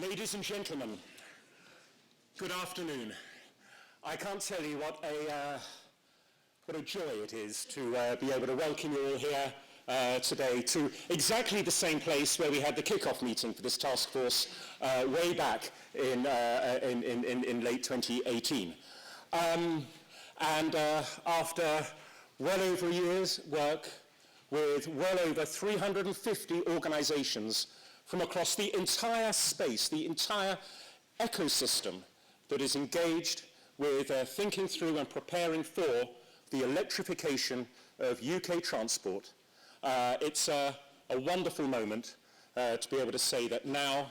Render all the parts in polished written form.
Ladies and gentlemen, good afternoon. I can't tell you what a joy it is to be able to welcome you all here today to exactly the same place where we had the kick-off meeting for this task force way back in late 2018. After well over a year's work with well over 350 organizations from across the entire space, the entire ecosystem that is engaged with thinking through and preparing for the electrification of UK transport. It's a wonderful moment to be able to say that now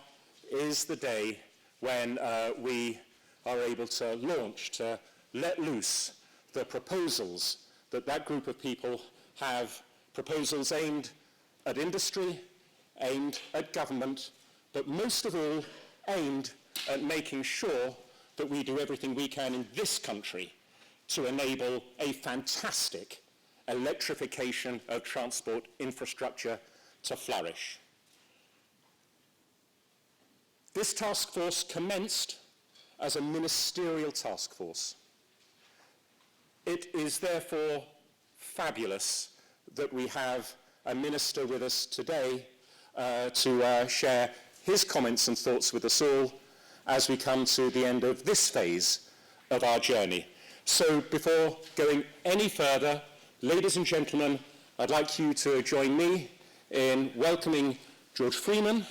is the day when we are able to launch, to let loose the proposals that group of people have, proposals aimed at industry, aimed at government, but most of all aimed at making sure that we do everything we can in this country to enable a fantastic electrification of transport infrastructure to flourish. This task force commenced as a ministerial task force. It is therefore fabulous that we have a minister with us today to share his comments and thoughts with us all as we come to the end of this phase of our journey. So before going any further, ladies and gentlemen, I'd like you to join me in welcoming George Freeman,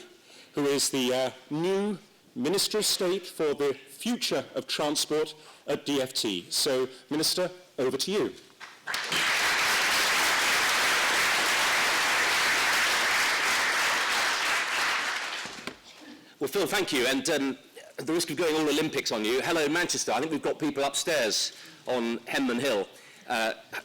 who is the new Minister of State for the Future of Transport at DfT. So, Minister, over to you. Well, Phil, thank you. And at the risk of going all Olympics on you, hello, Manchester. I think we've got people upstairs on Henman Hill.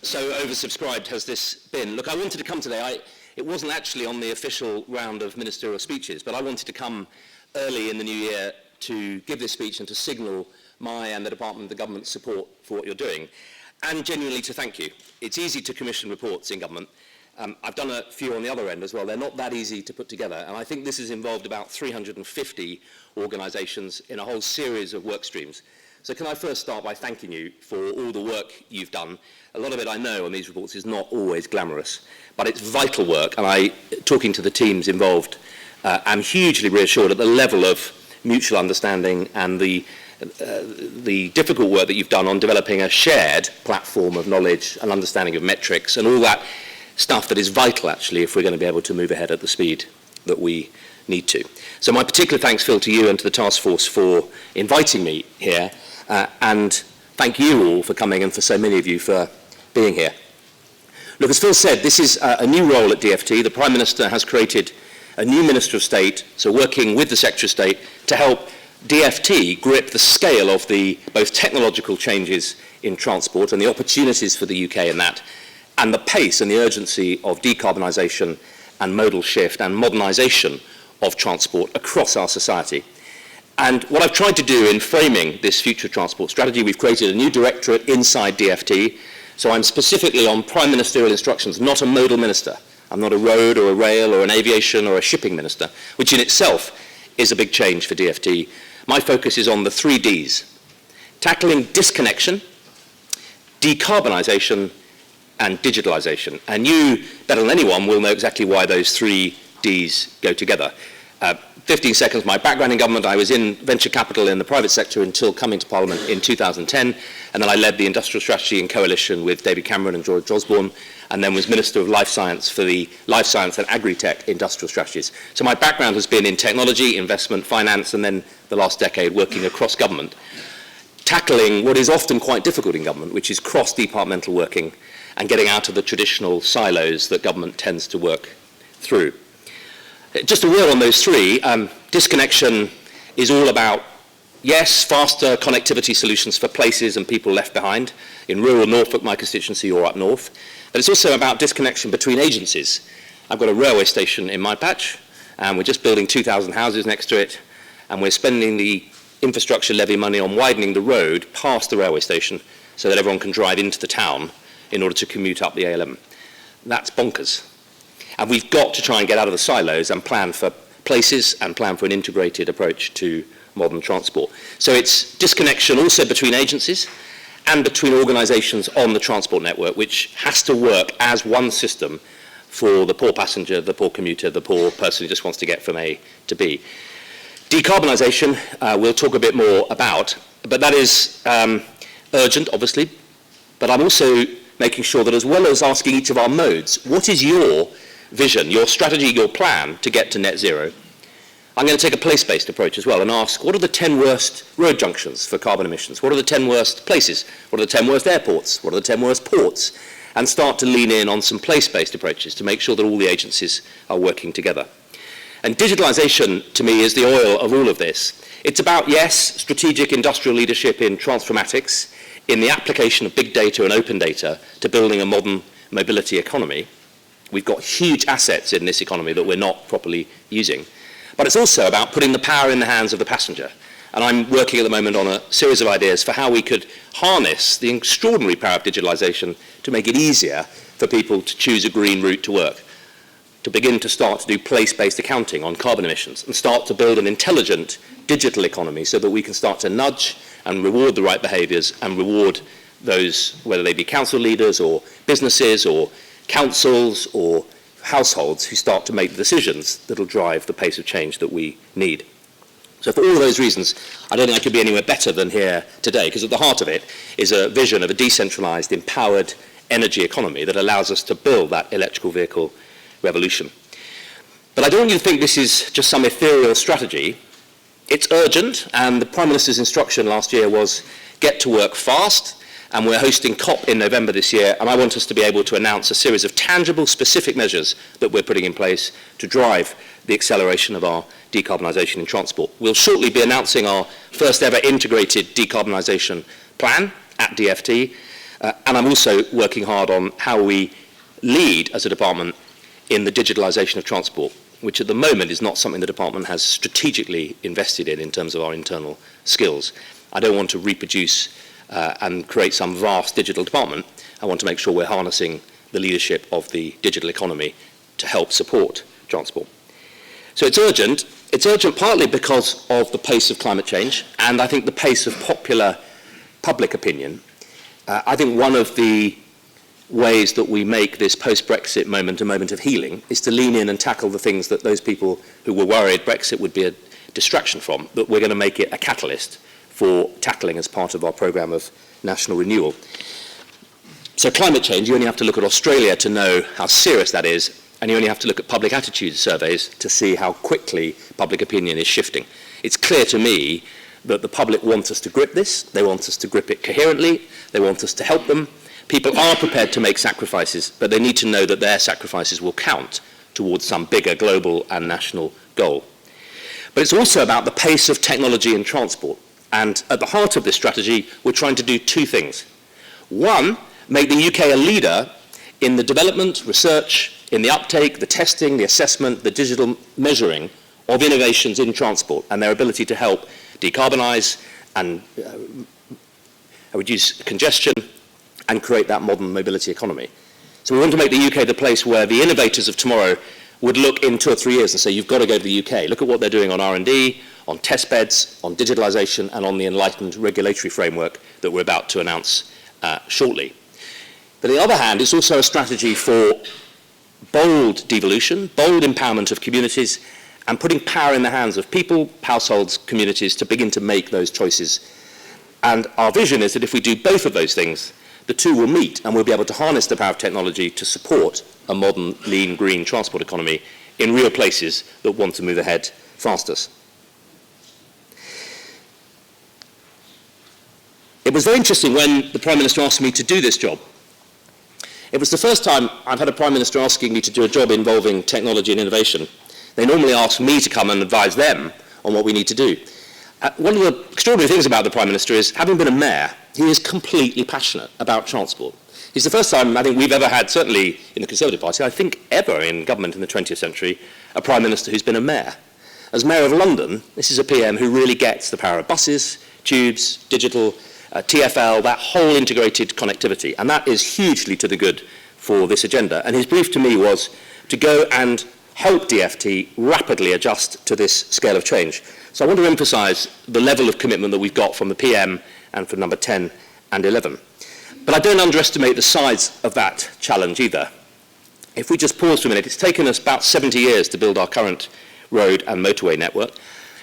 So oversubscribed has this been. Look, I wanted to come today. It wasn't actually on the official round of ministerial speeches, but I wanted to come early in the new year to give this speech and to signal my and the Department of the Government's support for what you're doing, and genuinely to thank you. It's easy to commission reports in government. I've done a few on the other end as well. They're not that easy to put together, and I think this has involved about 350 organisations in a whole series of work streams. So can I first start by thanking you for all the work you've done. A lot of it I know on these reports is not always glamorous, but it's vital work, and talking to the teams involved, I'm hugely reassured at the level of mutual understanding and the difficult work that you've done on developing a shared platform of knowledge and understanding of metrics and all that stuff that is vital, actually, if we're going to be able to move ahead at the speed that we need to. So my particular thanks, Phil, to you and to the task force for inviting me here, and thank you all for coming and for so many of you for being here. Look, as Phil said, this is a new role at DfT. The Prime Minister has created a new Minister of State, so working with the Secretary of State to help DfT grip the scale of the both technological changes in transport and the opportunities for the UK in that, and the pace and the urgency of decarbonisation and modal shift and modernisation of transport across our society. And what I've tried to do in framing this future transport strategy, we've created a new directorate inside DfT, so I'm specifically on Prime Ministerial instructions, not a modal minister. I'm not a road or a rail or an aviation or a shipping minister, which in itself is a big change for DfT. My focus is on the 3 Ds: tackling disconnection, decarbonisation, and digitalisation. And you, better than anyone, will know exactly why those 3 Ds go together. 15 seconds, my background in government, I was in venture capital in the private sector until coming to Parliament in 2010, and then I led the industrial strategy in coalition with David Cameron and George Osborne, and then was Minister of Life Science for the Life Science and Agri-Tech industrial strategies. So my background has been in technology, investment, finance, and then the last decade working across government, tackling what is often quite difficult in government, which is cross-departmental working and getting out of the traditional silos that government tends to work through. Just a word on those 3. Disconnection is all about, yes, faster connectivity solutions for places and people left behind, in rural Norfolk, my constituency, or up north. But it's also about disconnection between agencies. I've got a railway station in my patch, and we're just building 2,000 houses next to it, and we're spending the infrastructure levy money on widening the road past the railway station so that everyone can drive into the town in order to commute up the A11. That's bonkers. And we've got to try and get out of the silos and plan places and plan for an integrated approach to modern transport. So it's disconnection also between agencies and between organisations on the transport network, which has to work as one system for the poor passenger, the poor commuter, the poor person who just wants to get from A to B. Decarbonisation, we'll talk a bit more about, but that is urgent, obviously, but I'm also making sure that as well as asking each of our modes, what is your vision, your strategy, your plan to get to net zero? I'm going to take a place-based approach as well and ask, what are the 10 worst road junctions for carbon emissions? What are the 10 worst places? What are the 10 worst airports? What are the 10 worst ports? And start to lean in on some place-based approaches to make sure that all the agencies are working together. And digitalisation, to me, is the oil of all of this. It's about, yes, strategic industrial leadership in transformatics, in the application of big data and open data to building a modern mobility economy. We've got huge assets in this economy that we're not properly using. But it's also about putting the power in the hands of the passenger. And I'm working at the moment on a series of ideas for how we could harness the extraordinary power of digitalisation to make it easier for people to choose a green route to work, to begin to start to do place-based accounting on carbon emissions and start to build an intelligent digital economy so that we can start to nudge and reward the right behaviours and reward those, whether they be council leaders or businesses or councils or households who start to make the decisions that will drive the pace of change that we need. So for all of those reasons, I don't think I could be anywhere better than here today, because at the heart of it is a vision of a decentralised, empowered energy economy that allows us to build that electrical vehicle revolution. But I don't want you to think this is just some ethereal strategy. It's urgent, and the Prime Minister's instruction last year was get to work fast, and we're hosting COP in November this year, and I want us to be able to announce a series of tangible, specific measures that we're putting in place to drive the acceleration of our decarbonisation in transport. We'll shortly be announcing our first ever integrated decarbonisation plan at DFT, and I'm also working hard on how we lead as a department in the digitalisation of transport, which at the moment is not something the department has strategically invested in terms of our internal skills. I don't want to reproduce and create some vast digital department. I want to make sure we're harnessing the leadership of the digital economy to help support transport. So it's urgent. It's urgent partly because of the pace of climate change and I think the pace of popular public opinion. I think one of the ways that we make this post-Brexit moment a moment of healing is to lean in and tackle the things that those people who were worried Brexit would be a distraction from, but we're going to make it a catalyst for tackling as part of our programme of national renewal. So climate change, you only have to look at Australia to know how serious that is, and you only have to look at public attitude surveys to see how quickly public opinion is shifting. It's clear to me that the public want us to grip this, they want us to grip it coherently, they want us to help them. People are prepared to make sacrifices, but they need to know that their sacrifices will count towards some bigger global and national goal. But it's also about the pace of technology in transport. And at the heart of this strategy, we're trying to do two things. One, make the UK a leader in the development, research, in the uptake, the testing, the assessment, the digital measuring of innovations in transport and their ability to help decarbonise and reduce congestion and create that modern mobility economy. So we want to make the UK the place where the innovators of tomorrow would look in 2 or 3 years and say, you've got to go to the UK. Look at what they're doing on R&D, on test beds, on digitalisation, and on the enlightened regulatory framework that we're about to announce shortly. But on the other hand, it's also a strategy for bold devolution, bold empowerment of communities, and putting power in the hands of people, households, communities to begin to make those choices. And our vision is that if we do both of those things, the two will meet, and we'll be able to harness the power of technology to support a modern, lean, green transport economy in real places that want to move ahead fastest. It was very interesting when the Prime Minister asked me to do this job. It was the first time I've had a Prime Minister asking me to do a job involving technology and innovation. They normally ask me to come and advise them on what we need to do. One of the extraordinary things about the Prime Minister is, having been a mayor, he is completely passionate about transport. It's the first time I think we've ever had, certainly in the Conservative Party, I think ever in government in the 20th century, a Prime Minister who's been a mayor. As Mayor of London, this is a PM who really gets the power of buses, tubes, digital, TfL, that whole integrated connectivity. And that is hugely to the good for this agenda. And his brief to me was to go and help DFT rapidly adjust to this scale of change. So I want to emphasise the level of commitment that we've got from the PM and from number 10 and 11. But I don't underestimate the size of that challenge either. If we just pause for a minute, it's taken us about 70 years to build our current road and motorway network.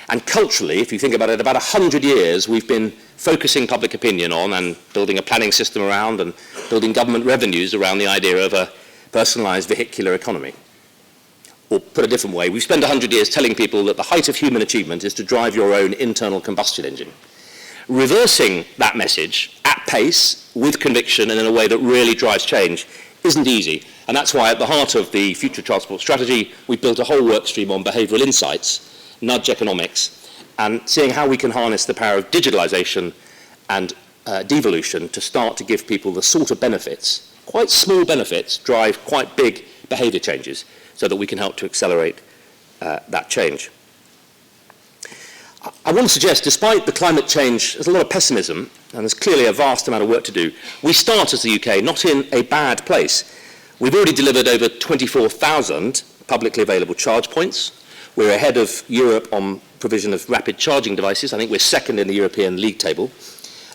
And culturally, if you think about it, about 100 years we've been focusing public opinion on and building a planning system around and building government revenues around the idea of a personalised vehicular economy. Or put a different way, we've spent 100 years telling people that the height of human achievement is to drive your own internal combustion engine. Reversing that message at pace, with conviction, and in a way that really drives change isn't easy. And that's why at the heart of the future transport strategy, we've built a whole work stream on behavioural insights, nudge economics, and seeing how we can harness the power of digitalisation and devolution to start to give people the sort of benefits, quite small benefits, drive quite big behaviour changes, so that we can help to accelerate that change. I want to suggest, despite the climate change, there's a lot of pessimism, and there's clearly a vast amount of work to do. We start as the UK not in a bad place. We've already delivered over 24,000 publicly available charge points. We're ahead of Europe on provision of rapid charging devices. I think we're second in the European league table.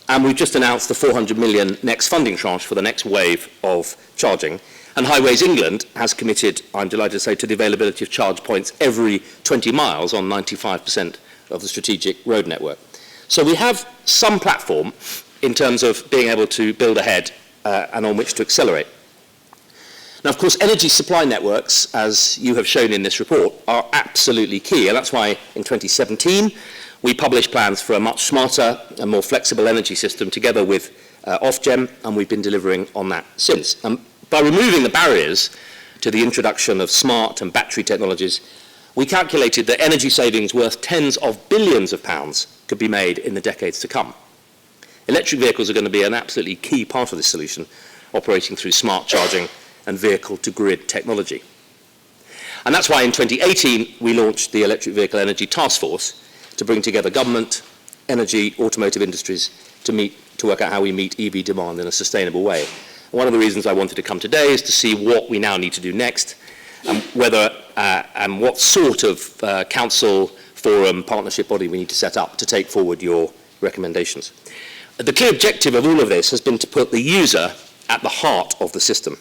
And we've just announced the 400 million next funding tranche for the next wave of charging. And Highways England has committed, I'm delighted to say, to the availability of charge points every 20 miles on 95% of the strategic road network. So we have some platform in terms of being able to build ahead and on which to accelerate. Now, of course, energy supply networks, as you have shown in this report, are absolutely key. And that's why in 2017, we published plans for a much smarter and more flexible energy system together with Ofgem, and we've been delivering on that since. By removing the barriers to the introduction of smart and battery technologies, we calculated that energy savings worth tens of billions of pounds could be made in the decades to come. Electric vehicles are going to be an absolutely key part of this solution, operating through smart charging and vehicle-to-grid technology. And that's why in 2018 we launched the Electric Vehicle Energy Taskforce to bring together government, energy, automotive industries to work out how we meet EV demand in a sustainable way. One of the reasons I wanted to come today is to see what we now need to do next, and whether and what sort of council, forum, partnership body we need to set up to take forward your recommendations. The clear objective of all of this has been to put the user at the heart of the system.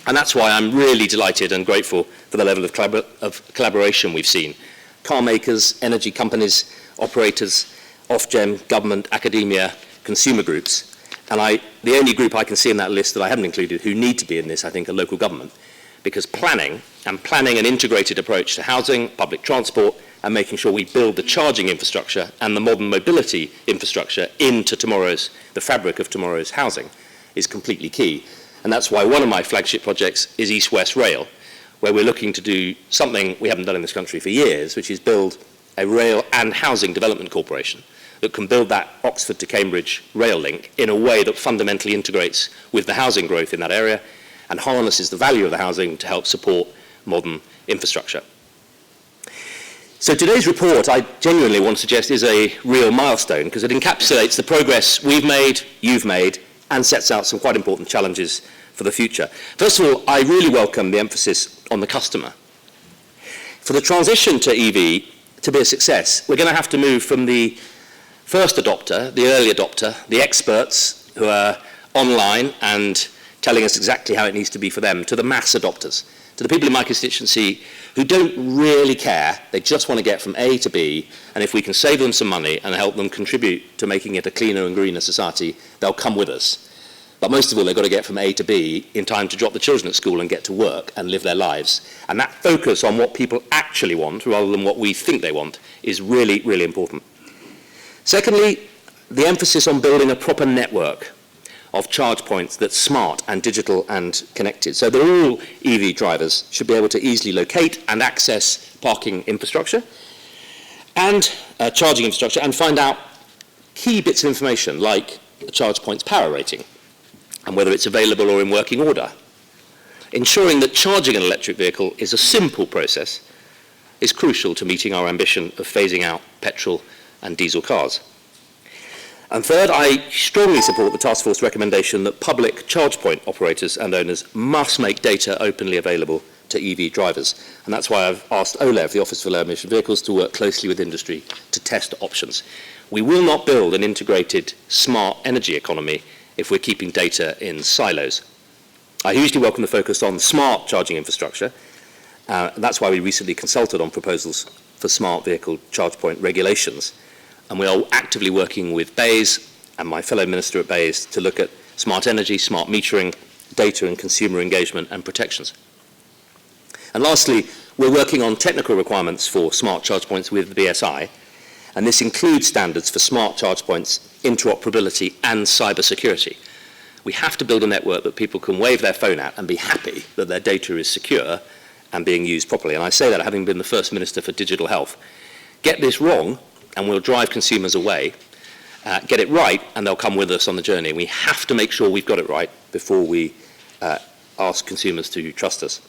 And that's why I'm really delighted and grateful for the level of collaboration we've seen. Car makers, energy companies, operators, Ofgem, government, academia, consumer groups. And the only group I can see in that list that I haven't included who need to be in this, I think, are local government. Because planning an integrated approach to housing, public transport, and making sure we build the charging infrastructure and the modern mobility infrastructure into the fabric of tomorrow's housing is completely key. And that's why one of my flagship projects is East-West Rail, where we're looking to do something we haven't done in this country for years, which is build a rail and housing development corporation that can build that Oxford to Cambridge rail link in a way that fundamentally integrates with the housing growth in that area and harnesses the value of the housing to help support modern infrastructure. So today's report, I genuinely want to suggest, is a real milestone because it encapsulates the progress we've made, you've made, and sets out some quite important challenges for the future. First of all, I really welcome the emphasis on the customer. For the transition to EV to be a success, we're going to have to move from the first adopter, the early adopter, the experts who are online and telling us exactly how it needs to be for them, to the mass adopters, to the people in my constituency who don't really care. They just want to get from A to B, and if we can save them some money and help them contribute to making it a cleaner and greener society, they'll come with us. But most of all, they've got to get from A to B in time to drop the children at school and get to work and live their lives. And that focus on what people actually want rather than what we think they want is really, really important. Secondly, the emphasis on building a proper network of charge points that's smart and digital and connected. So that all EV drivers should be able to easily locate and access parking infrastructure and charging infrastructure and find out key bits of information like the charge point's power rating and whether it's available or in working order. Ensuring that charging an electric vehicle is a simple process is crucial to meeting our ambition of phasing out petrol and diesel cars. And third, I strongly support the Taskforce recommendation that public charge point operators and owners must make data openly available to EV drivers. And that's why I've asked OLEV, the Office for Low Emission Vehicles, to work closely with industry to test options. We will not build an integrated smart energy economy if we're keeping data in silos. I hugely welcome the focus on smart charging infrastructure. That's why we recently consulted on proposals for smart vehicle charge point regulations. And we are actively working with BEIS and my fellow minister at BEIS to look at smart energy, smart metering, data and consumer engagement and protections. And lastly, we're working on technical requirements for smart charge points with the BSI, and this includes standards for smart charge points, interoperability and cyber security. We have to build a network that people can wave their phone at and be happy that their data is secure and being used properly. And I say that having been the first Minister for Digital Health. Get this wrong and we'll drive consumers away. Get it right and they'll come with us on the journey. We have to make sure we've got it right before we ask consumers to trust us.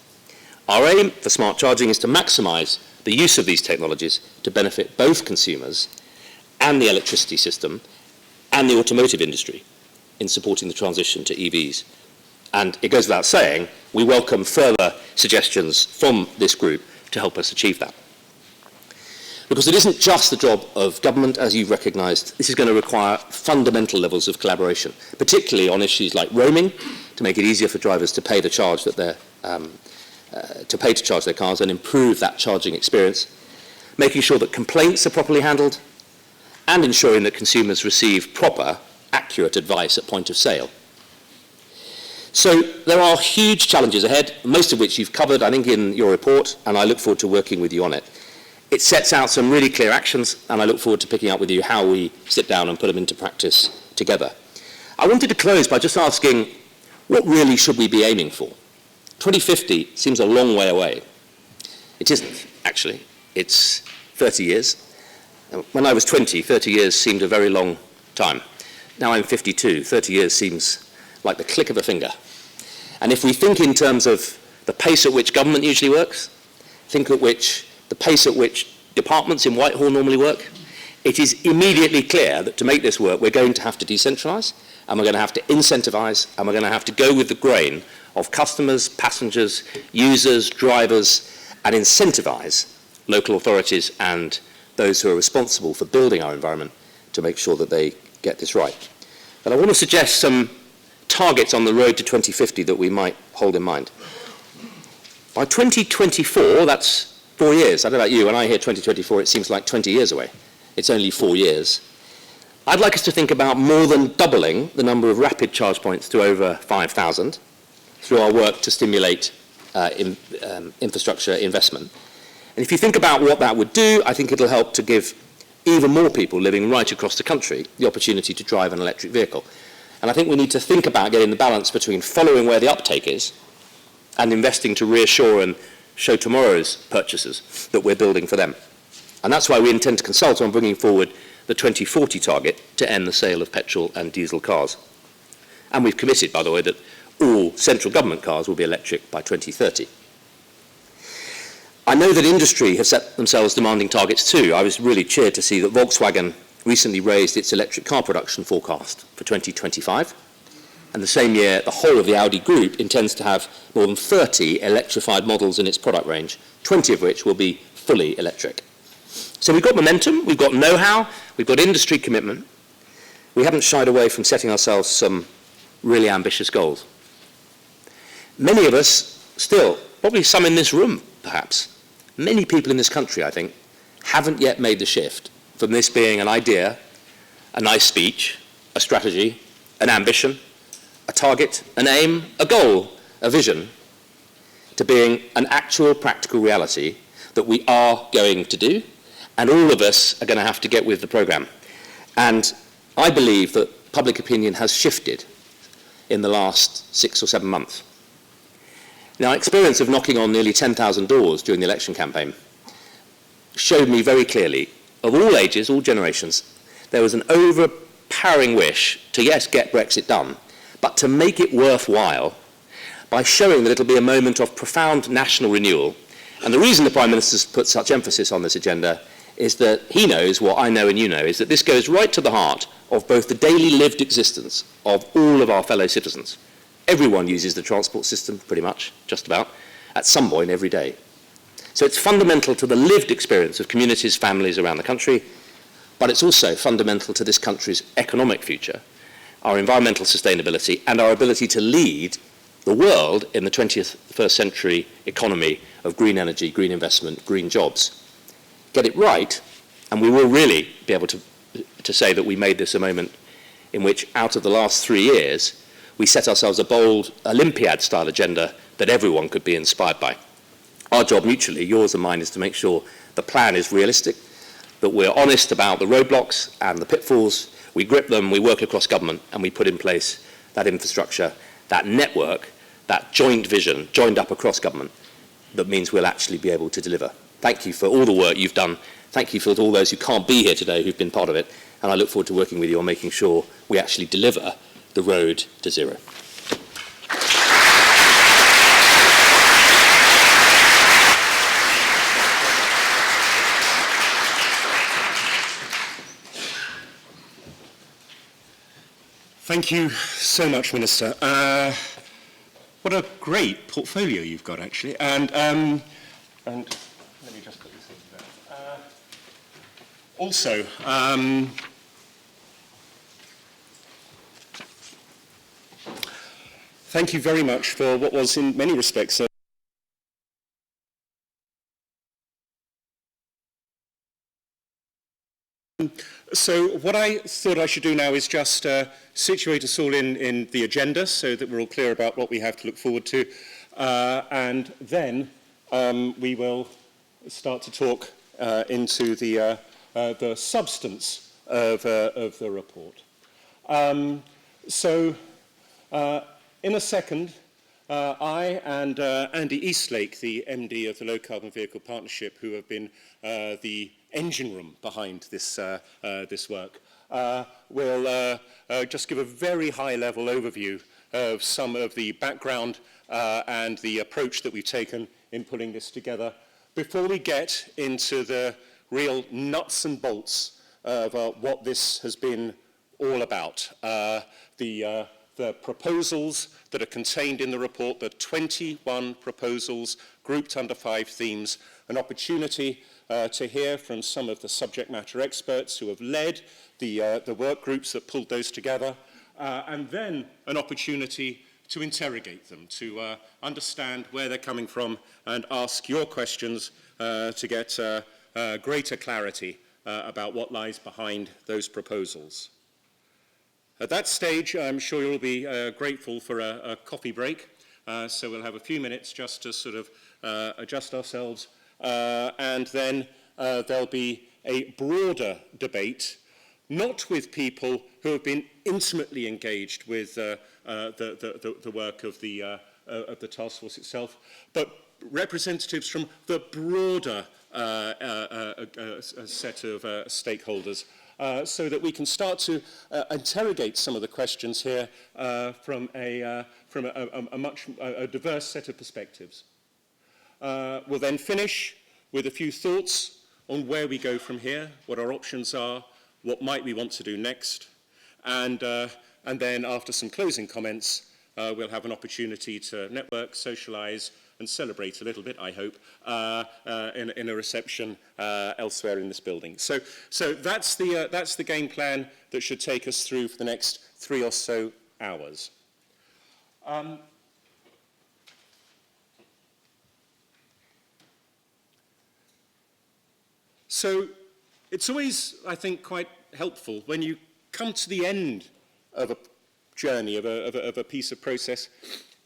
Our aim for smart charging is to maximise the use of these technologies to benefit both consumers and the electricity system and the automotive industry in supporting the transition to EVs. And it goes without saying, we welcome further suggestions from this group to help us achieve that. Because it isn't just the job of government, as you've recognised. This is going to require fundamental levels of collaboration, particularly on issues like roaming, to make it easier for drivers to pay to charge their cars and improve that charging experience, making sure that complaints are properly handled, and ensuring that consumers receive proper, accurate advice at point of sale. So there are huge challenges ahead, most of which you've covered, I think, in your report, and I look forward to working with you on it. It sets out some really clear actions, and I look forward to picking up with you how we sit down and put them into practice together. I wanted to close by just asking, what really should we be aiming for? 2050 seems a long way away. It isn't, actually. It's 30 years. When I was 20, 30 years seemed a very long time. Now I'm 52. 30 years seems like the click of a finger. And if we think in terms of the pace at which government usually works, the pace at which departments in Whitehall normally work, it is immediately clear that to make this work, we're going to have to decentralise, and we're going to have to incentivise, and we're going to have to go with the grain of customers, passengers, users, drivers, and incentivise local authorities and those who are responsible for building our environment to make sure that they get this right. But I want to suggest some targets on the road to 2050 that we might hold in mind. By 2024, that's 4 years. I don't know about you, when I hear 2024, it seems like 20 years away. It's only 4 years. I'd like us to think about more than doubling the number of rapid charge points to over 5,000 through our work to stimulate infrastructure investment. And if you think about what that would do, I think it'll help to give even more people living right across the country the opportunity to drive an electric vehicle. And I think we need to think about getting the balance between following where the uptake is and investing to reassure and show tomorrow's purchasers that we're building for them. And that's why we intend to consult on bringing forward the 2040 target to end the sale of petrol and diesel cars. And we've committed, by the way, that all central government cars will be electric by 2030. I know that industry have set themselves demanding targets too. I was really cheered to see that Volkswagen recently raised its electric car production forecast for 2025. And the same year, the whole of the Audi group intends to have more than 30 electrified models in its product range, 20 of which will be fully electric. So we've got momentum, we've got know-how, we've got industry commitment. We haven't shied away from setting ourselves some really ambitious goals. Many of us still, probably some in this room perhaps, many people in this country, I think, haven't yet made the shift from this being an idea, a nice speech, a strategy, an ambition, a target, an aim, a goal, a vision, to being an actual practical reality that we are going to do, and all of us are going to have to get with the programme. And I believe that public opinion has shifted in the last 6 or 7 months. Now, experience of knocking on nearly 10,000 doors during the election campaign showed me very clearly, of all ages, all generations, there was an overpowering wish to, yes, get Brexit done, but to make it worthwhile by showing that it'll be a moment of profound national renewal. And the reason the Prime Minister's put such emphasis on this agenda is that he knows what I know and you know, is that this goes right to the heart of both the daily lived existence of all of our fellow citizens. Everyone uses the transport system, pretty much, just about, at some point every day. So it's fundamental to the lived experience of communities, families around the country, but it's also fundamental to this country's economic future, our environmental sustainability, and our ability to lead the world in the 21st century economy of green energy, green investment, green jobs. Get it right, and we will really be able to say that we made this a moment in which, out of the last 3 years, we set ourselves a bold Olympiad-style agenda that everyone could be inspired by. Our job mutually, yours and mine, is to make sure the plan is realistic, that we're honest about the roadblocks and the pitfalls, we grip them, we work across government, and we put in place that infrastructure, that network, that joint vision, joined up across government, that means we'll actually be able to deliver. Thank you for all the work you've done. Thank you for all those who can't be here today who've been part of it, and I look forward to working with you on making sure we actually deliver the road to zero. Thank you so much, Minister. What a great portfolio you've got, actually. And let me just put this in there. Also, thank you very much for what was, in many respects, so what I thought I should do now is just situate us all in the agenda so that we're all clear about what we have to look forward to. And then we will start to talk into the substance of the report. In a second, I and Andy Eastlake, the MD of the Low Carbon Vehicle Partnership, who have been the engine room behind this, this work, will just give a very high-level overview of some of the background and the approach that we've taken in putting this together before we get into the real nuts and bolts of what this has been all about. The proposals that are contained in the report, the 21 proposals grouped under 5 themes, an opportunity to hear from some of the subject matter experts who have led the work groups that pulled those together, and then an opportunity to interrogate them, to understand where they're coming from and ask your questions to get greater clarity about what lies behind those proposals. At that stage, I'm sure you'll be grateful for a coffee break, so we'll have a few minutes just to sort of adjust ourselves, and then there'll be a broader debate, not with people who have been intimately engaged with the work of the task force itself, but representatives from the broader set of stakeholders, so that we can start to interrogate some of the questions here from a diverse set of perspectives. We'll then finish with a few thoughts on where we go from here, what our options are, what might we want to do next, and then after some closing comments, we'll have an opportunity to network, socialize, and celebrate a little bit, I hope, in a reception elsewhere in this building. So that's the game plan that should take us through for the next 3 or so hours. So it's always, I think, quite helpful when you come to the end of a journey, of a piece of process,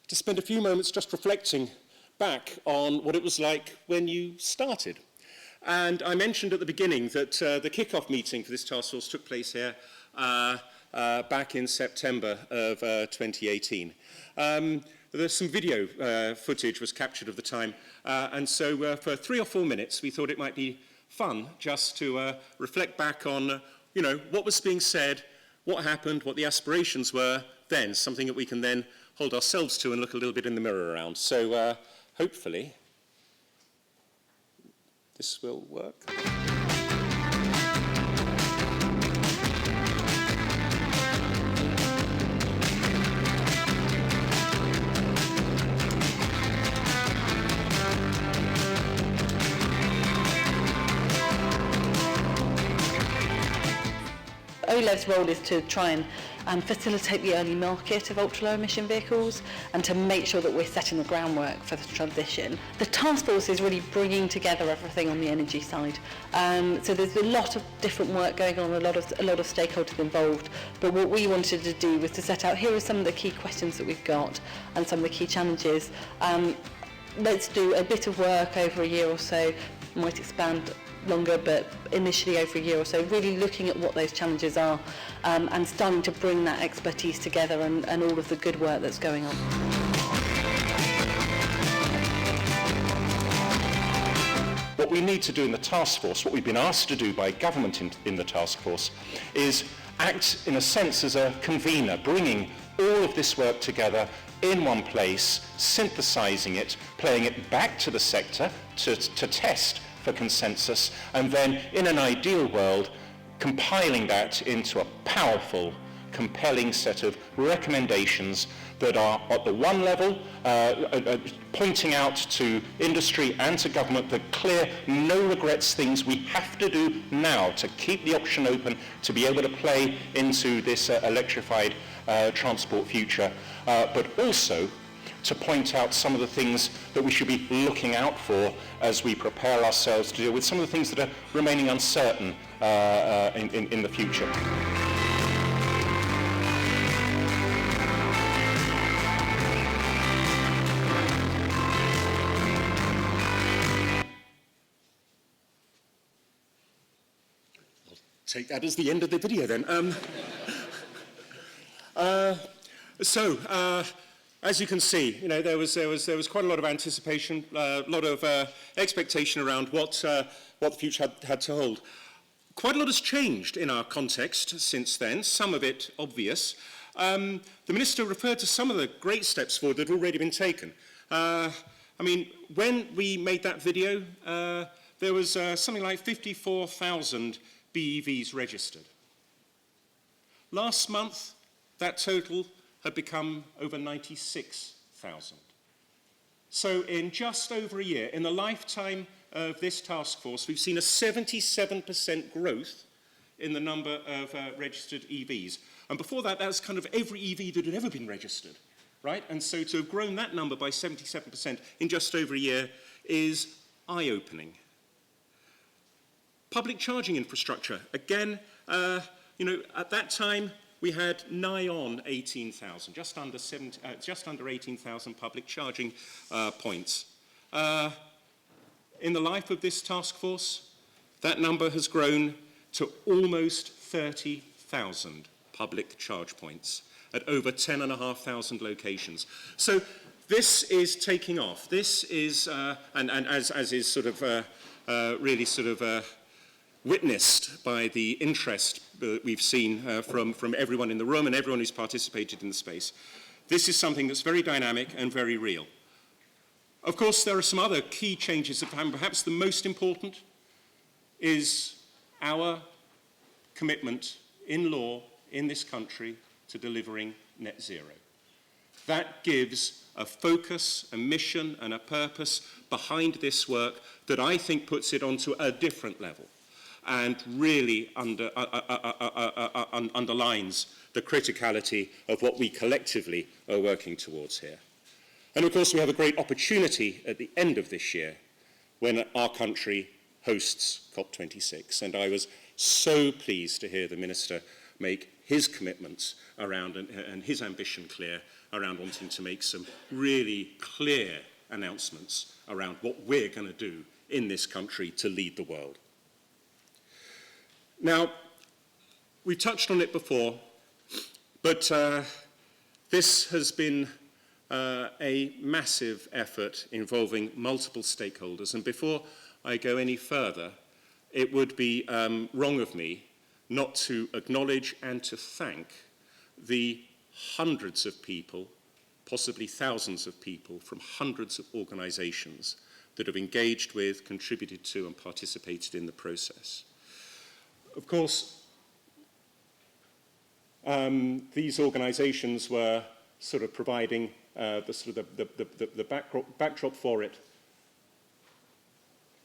to spend a few moments just reflecting back on what it was like when you started. And I mentioned at the beginning that the kick-off meeting for this task force took place here back in September of 2018. There's some video footage was captured of the time, and so for 3 or 4 minutes we thought it might be fun just to reflect back on what was being said, what happened, what the aspirations were then, something that we can then hold ourselves to and look a little bit in the mirror around. So hopefully this will work. OLEV's role is to try and facilitate the early market of ultra-low emission vehicles and to make sure that we're setting the groundwork for the transition. The Taskforce is really bringing together everything on the energy side. So there's a lot of different work going on, a lot of stakeholders involved, but what we wanted to do was to set out, here are some of the key questions that we've got and some of the key challenges. Let's do a bit of work over a year or so, might expand longer, but initially over a year or so, really looking at what those challenges are and starting to bring that expertise together and all of the good work that's going on. What we need to do in the task force, what we've been asked to do by government in the task force, is act in a sense as a convener, bringing all of this work together in one place, synthesizing it, playing it back to the sector to test for consensus, and then in an ideal world, compiling that into a powerful, compelling set of recommendations that are at the one level, pointing out to industry and to government the clear, no regrets things we have to do now to keep the option open, to be able to play into this electrified transport future, but also to point out some of the things that we should be looking out for as we prepare ourselves to deal with some of the things that are remaining uncertain in the future. Take that as the end of the video then. As you can see, you know, there was quite a lot of anticipation, a lot of expectation around what the future had to hold. Quite a lot has changed in our context since then, some of it obvious. The Minister referred to some of the great steps forward that had already been taken. I mean, when we made that video, there was something like 54,000 BEVs registered. Last month, that total had become over 96,000. So in just over a year, in the lifetime of this task force, we've seen a 77% growth in the number of registered EVs. And before that, that was kind of every EV that had ever been registered, right? And so to have grown that number by 77% in just over a year is eye-opening. Public charging infrastructure. Again, you know, at that time, we had nigh on 18,000, just under 18,000 public charging points. In the life of this task force, that number has grown to almost 30,000 public charge points at over 10,500 locations. So this is taking off. This is, and as is sort of really sort of witnessed by the interest that we've seen from everyone in the room and everyone who's participated in the space. This is something that's very dynamic and very real. Of course, there are some other key changes that have happened. Perhaps the most important is our commitment in law in this country to delivering net zero. That gives a focus, a mission, and a purpose behind this work that I think puts it onto a different level and really underlines the criticality of what we collectively are working towards here. And of course, we have a great opportunity at the end of this year when our country hosts COP26. And I was so pleased to hear the Minister make his commitments around and his ambition clear around wanting to make some really clear announcements around what we're going to do in this country to lead the world. Now, we touched on it before, but this has been a massive effort involving multiple stakeholders. And before I go any further, it would be wrong of me not to acknowledge and to thank the hundreds of people, possibly thousands of people from hundreds of organizations that have engaged with, contributed to, and participated in the process. Of course, these organizations were sort of providing the backdrop for it.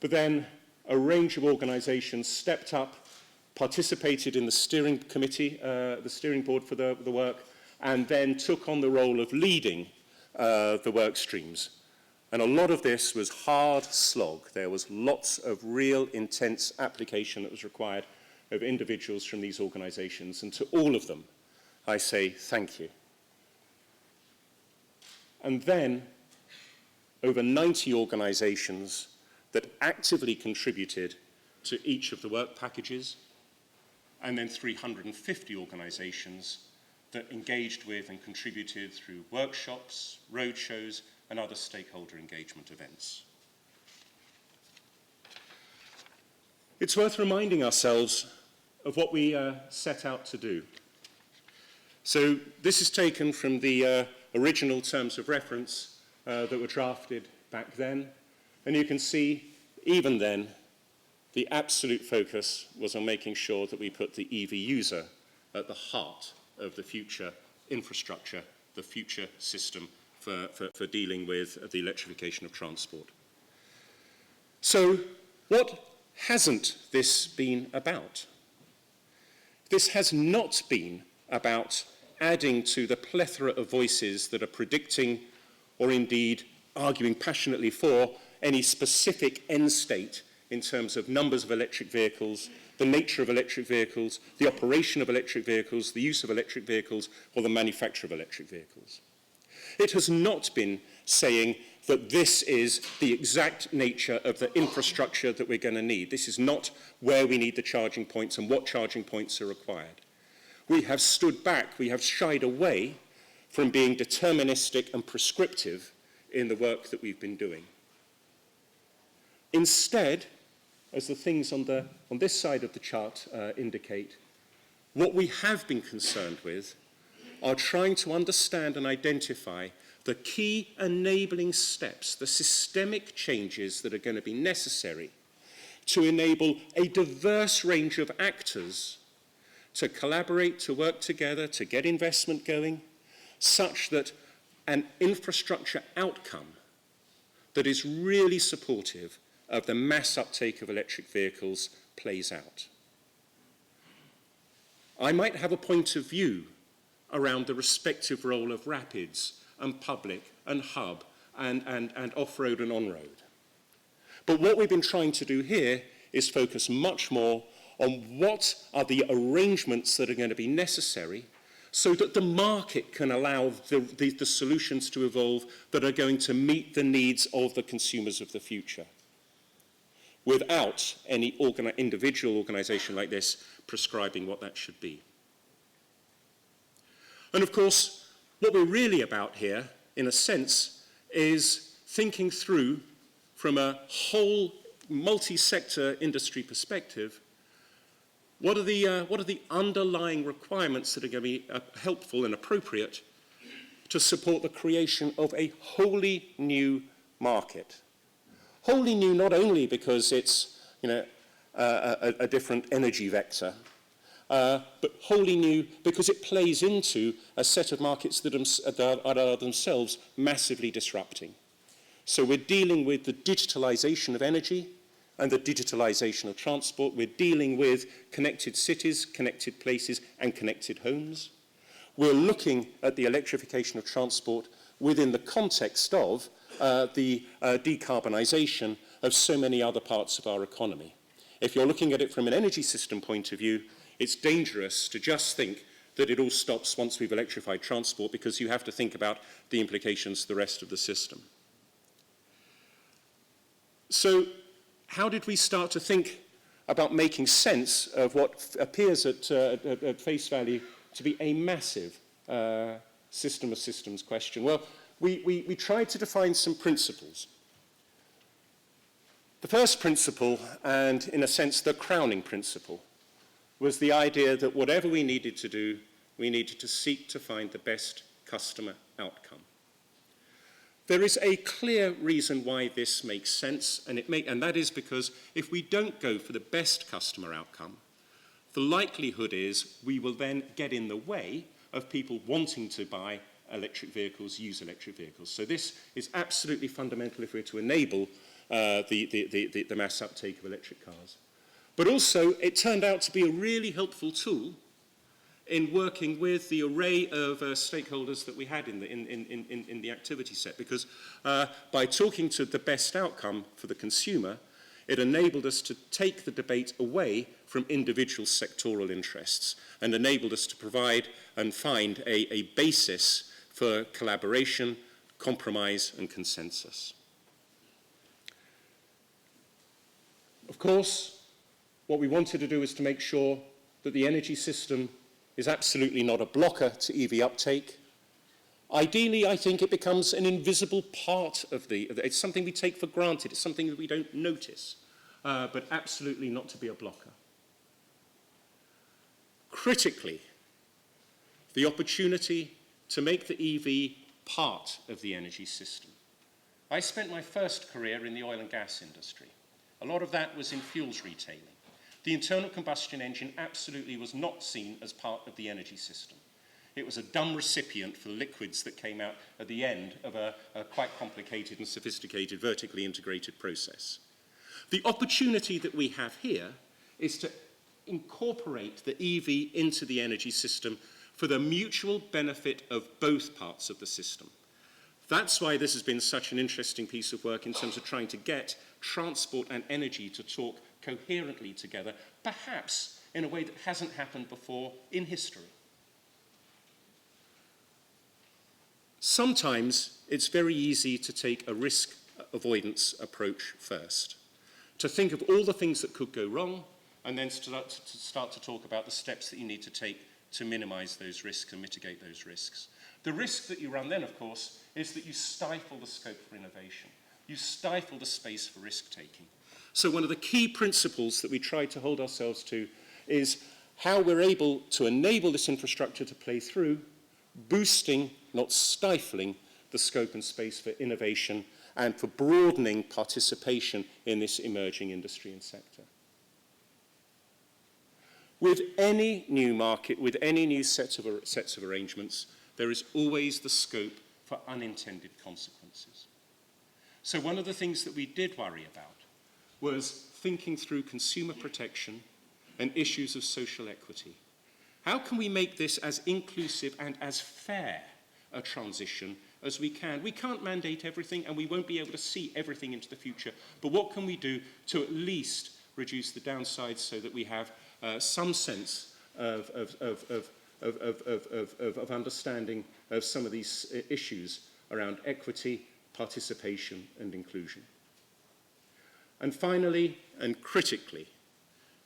But then a range of organizations stepped up, participated in the steering committee, the steering board for the work, and then took on the role of leading the work streams. And a lot of this was hard slog. There was lots of real intense application that was required of individuals from these organizations, and to all of them, I say thank you. And then, over 90 organizations that actively contributed to each of the work packages, and then 350 organizations that engaged with and contributed through workshops, roadshows, and other stakeholder engagement events. It's worth reminding ourselves of what we set out to do. So this is taken from the original terms of reference that were drafted back then, and you can see, even then, the absolute focus was on making sure that we put the EV user at the heart of the future infrastructure, the future system for dealing with the electrification of transport. So, what hasn't this been about? This has not been about adding to the plethora of voices that are predicting or indeed arguing passionately for any specific end state in terms of numbers of electric vehicles, the nature of electric vehicles, the operation of electric vehicles, the use of electric vehicles, or the manufacture of electric vehicles. It has not been saying that this is the exact nature of the infrastructure that we're going to need. This is not where we need the charging points and what charging points are required. We have stood back, we have shied away from being deterministic and prescriptive in the work that we've been doing. Instead, as the things on this side of the chart indicate, what we have been concerned with are trying to understand and identify the key enabling steps, the systemic changes that are going to be necessary to enable a diverse range of actors to collaborate, to work together, to get investment going, such that an infrastructure outcome that is really supportive of the mass uptake of electric vehicles plays out. I might have a point of view around the respective role of rapids and public and hub and off-road and on-road. But what we've been trying to do here is focus much more on what are the arrangements that are going to be necessary so that the market can allow the solutions to evolve that are going to meet the needs of the consumers of the future, without any individual organization like this prescribing what that should be. And of course, what we're really about here, in a sense, is thinking through from a whole multi-sector industry perspective, what are the underlying requirements that are going to be helpful and appropriate to support the creation of a wholly new market? Wholly new not only because it's a different energy vector, but wholly new because it plays into a set of markets that are themselves massively disrupting. So we're dealing with the digitalization of energy and the digitalization of transport. We're dealing with connected cities, connected places, and connected homes. We're looking at the electrification of transport within the context of the decarbonisation of so many other parts of our economy. If you're looking at it from an energy system point of view, it's dangerous to just think that it all stops once we've electrified transport, because you have to think about the implications to the rest of the system. So how did we start to think about making sense of what appears at face value to be a massive system of systems question? Well, we tried to define some principles. The first principle, and in a sense the crowning principle, was the idea that whatever we needed to do, we needed to seek to find the best customer outcome. There is a clear reason why this makes sense, and that is because if we don't go for the best customer outcome, the likelihood is we will then get in the way of people wanting to buy electric vehicles, use electric vehicles. So this is absolutely fundamental if we're to enable the mass uptake of electric cars. But also, it turned out to be a really helpful tool in working with the array of stakeholders that we had in the activity set, because by talking to the best outcome for the consumer, it enabled us to take the debate away from individual sectoral interests and enabled us to provide and find a basis for collaboration, compromise, and consensus. Of course, what we wanted to do is to make sure that the energy system is absolutely not a blocker to EV uptake. Ideally, I think it becomes an invisible part of it's something we take for granted, it's something that we don't notice, but absolutely not to be a blocker. Critically, the opportunity to make the EV part of the energy system. I spent my first career in the oil and gas industry. A lot of that was in fuels retailing. The internal combustion engine absolutely was not seen as part of the energy system. It was a dumb recipient for liquids that came out at the end of a quite complicated and sophisticated vertically integrated process. The opportunity that we have here is to incorporate the EV into the energy system for the mutual benefit of both parts of the system. That's why this has been such an interesting piece of work in terms of trying to get transport and energy to talk coherently together, perhaps in a way that hasn't happened before in history. Sometimes it's very easy to take a risk avoidance approach first, to think of all the things that could go wrong, and then start to talk about the steps that you need to take to minimize those risks and mitigate those risks. The risk that you run then, of course, is that you stifle the scope for innovation. You stifle the space for risk-taking. So one of the key principles that we try to hold ourselves to is how we're able to enable this infrastructure to play through, boosting, not stifling, the scope and space for innovation and for broadening participation in this emerging industry and sector. With any new market, with any new sets of arrangements, there is always the scope for unintended consequences. So one of the things that we did worry about was thinking through consumer protection and issues of social equity. How can we make this as inclusive and as fair a transition as we can? We can't mandate everything, and we won't be able to see everything into the future, but what can we do to at least reduce the downsides so that we have some sense of understanding of some of these issues around equity, participation, and inclusion. And finally, and critically,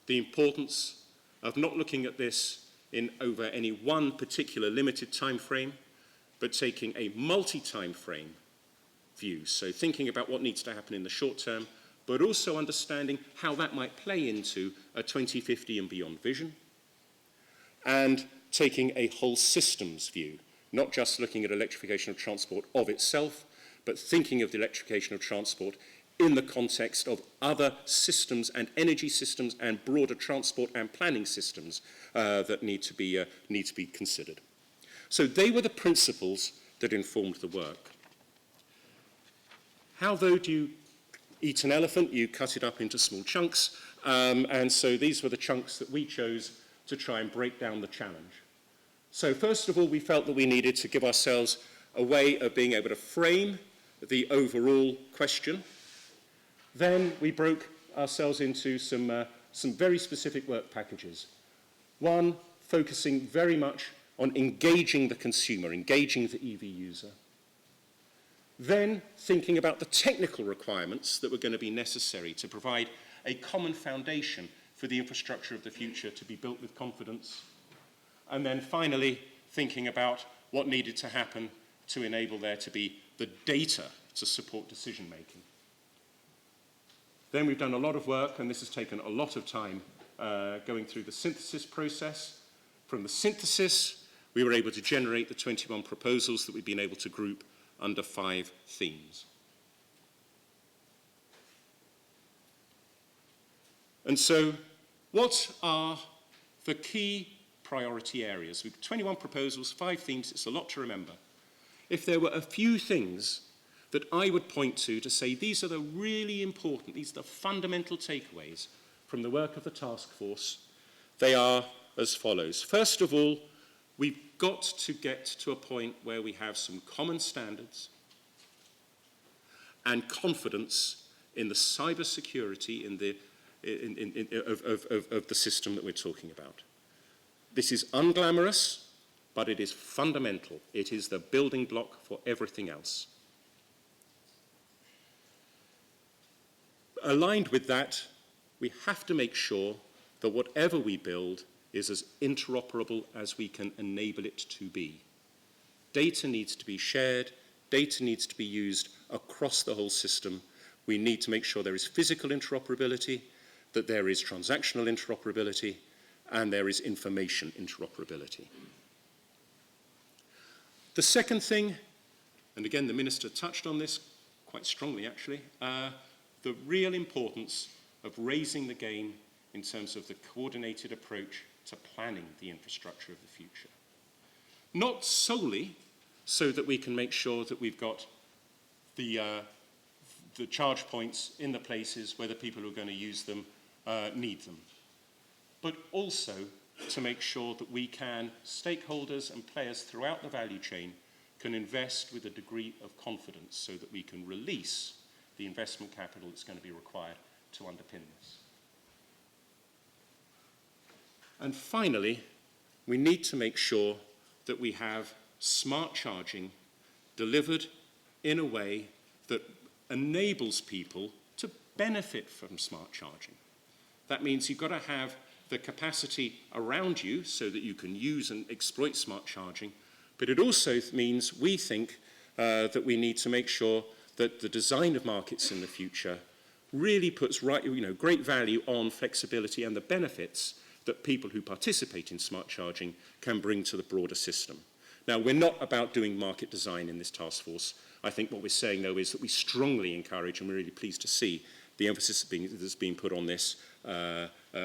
the importance of not looking at this in over any one particular limited time frame, but taking a multi-time frame view. So thinking about what needs to happen in the short term, but also understanding how that might play into a 2050 and beyond vision, and taking a whole systems view, not just looking at electrification of transport of itself, but thinking of the electrification of transport in the context of other systems and energy systems and broader transport and planning systems that need to be considered. So they were the principles that informed the work. How, though, do you eat an elephant? You cut it up into small chunks, and so these were the chunks that we chose to try and break down the challenge. So first of all, we felt that we needed to give ourselves a way of being able to frame the overall question. Then we broke ourselves into some very specific work packages. One, focusing very much on engaging the consumer, engaging the EV user. Then thinking about the technical requirements that were going to be necessary to provide a common foundation for the infrastructure of the future to be built with confidence. And then finally, thinking about what needed to happen to enable there to be the data to support decision making. Then we've done a lot of work, and this has taken a lot of time, going through the synthesis process. From the synthesis, we were able to generate the 21 proposals that we've been able to group under 5 themes. And so, what are the key priority areas? We've 21 proposals, 5 themes, it's a lot to remember. If there were a few things that I would point to say these are the really important, these are the fundamental takeaways from the work of the task force, they are as follows. First of all, we've got to get to a point where we have some common standards and confidence in the cyber security of the system that we're talking about. This is unglamorous, but it is fundamental. It is the building block for everything else. Aligned with that, we have to make sure that whatever we build is as interoperable as we can enable it to be. Data needs to be shared, data needs to be used across the whole system. We need to make sure there is physical interoperability, that there is transactional interoperability, and there is information interoperability. The second thing, and again the Minister touched on this quite strongly actually, the real importance of raising the game in terms of the coordinated approach to planning the infrastructure of the future. Not solely so that we can make sure that we've got the charge points in the places where the people who are going to use them need them, but also to make sure that we can, stakeholders and players throughout the value chain, can invest with a degree of confidence so that we can release the investment capital that's going to be required to underpin this. And finally, we need to make sure that we have smart charging delivered in a way that enables people to benefit from smart charging. That means you've got to have the capacity around you so that you can use and exploit smart charging, but it also means we think that we need to make sure that the design of markets in the future really puts great value on flexibility and the benefits that people who participate in smart charging can bring to the broader system. Now, we're not about doing market design in this task force. I think what we're saying, though, is that we strongly encourage, and we're really pleased to see, the emphasis that's being put on this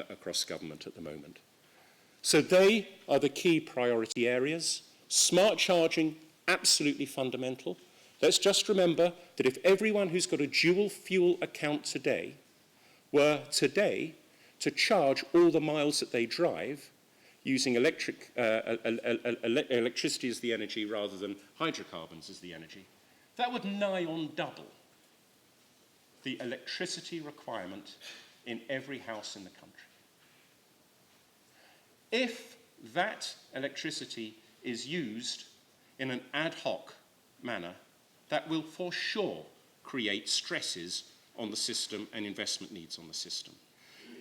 across government at the moment. So they are the key priority areas. Smart charging, absolutely fundamental. Let's just remember that if everyone who's got a dual fuel account today were today to charge all the miles that they drive using electricity as the energy rather than hydrocarbons as the energy, that would nigh on double the electricity requirement in every house in the country. If that electricity is used in an ad hoc manner, that will for sure create stresses on the system and investment needs on the system.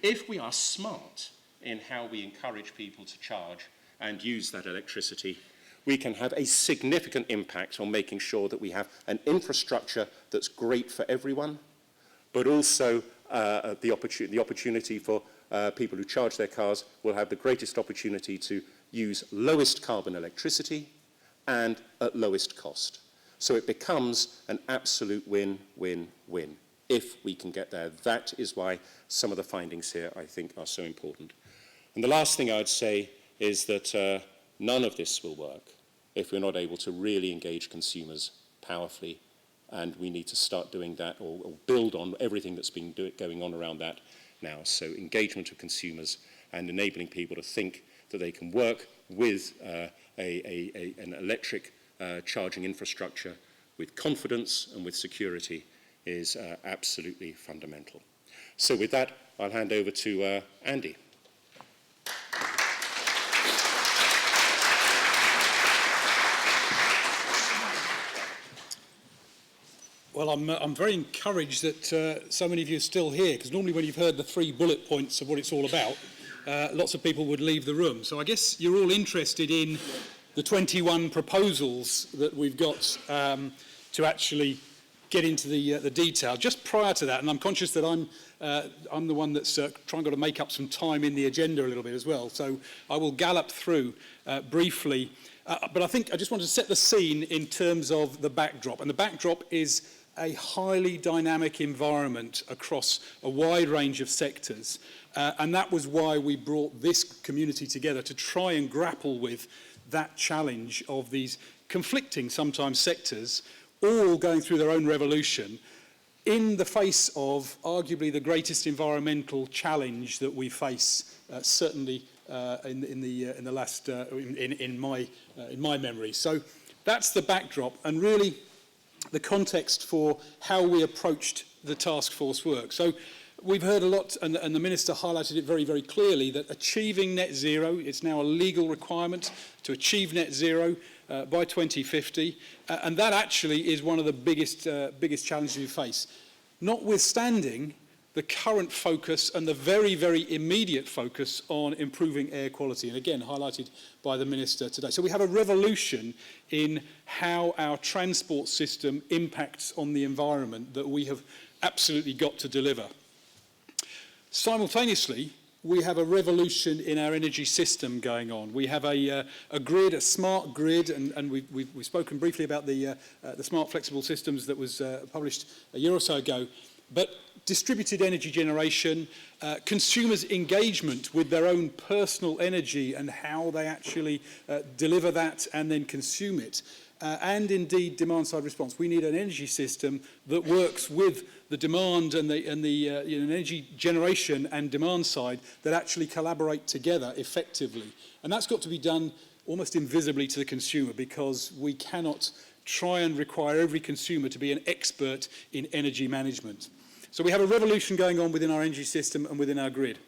If we are smart in how we encourage people to charge and use that electricity, we can have a significant impact on making sure that we have an infrastructure that's great for everyone, but also the opportunity for people who charge their cars will have the greatest opportunity to use lowest carbon electricity and at lowest cost. So it becomes an absolute win-win-win if we can get there. That is why some of the findings here, I think, are so important. And the last thing I would say is that none of this will work if we're not able to really engage consumers powerfully, and we need to start doing that or build on everything that's been going on around that now. So engagement of consumers and enabling people to think that they can work with an electric charging infrastructure with confidence and with security is absolutely fundamental. So with that, I'll hand over to Andy. Well, I'm very encouraged that so many of you are still here, because normally when you've heard the 3 bullet points of what it's all about, lots of people would leave the room. So I guess you're all interested in the 21 proposals that we've got to actually get into the detail. Just prior to that, and I'm conscious that I'm the one that's trying to make up some time in the agenda a little bit as well, so I will gallop through briefly. But I think I just want to set the scene in terms of the backdrop. And the backdrop is a highly dynamic environment across a wide range of sectors. And that was why we brought this community together to try and grapple with that challenge of these conflicting sometimes sectors, all going through their own revolution in the face of arguably the greatest environmental challenge that we face, certainly in my memory. So that's the backdrop, and really the context for how we approached the task force work. So we've heard a lot, and the Minister highlighted it very, very clearly, that achieving net zero, it's now a legal requirement to achieve net zero by 2050, and that actually is one of the biggest challenges we face. Notwithstanding the current focus and the very, very immediate focus on improving air quality, and again highlighted by the Minister today. So we have a revolution in how our transport system impacts on the environment that we have absolutely got to deliver. Simultaneously, we have a revolution in our energy system going on. We have a grid, a smart grid, and we've spoken briefly about the smart flexible systems that was published a year or so ago. But distributed energy generation, consumers' engagement with their own personal energy and how they actually deliver that and then consume it, and indeed demand-side response. We need an energy system that works with the demand and the energy generation and demand side that actually collaborate together effectively. And that's got to be done almost invisibly to the consumer, because we cannot try and require every consumer to be an expert in energy management. So we have a revolution going on within our energy system and within our grid.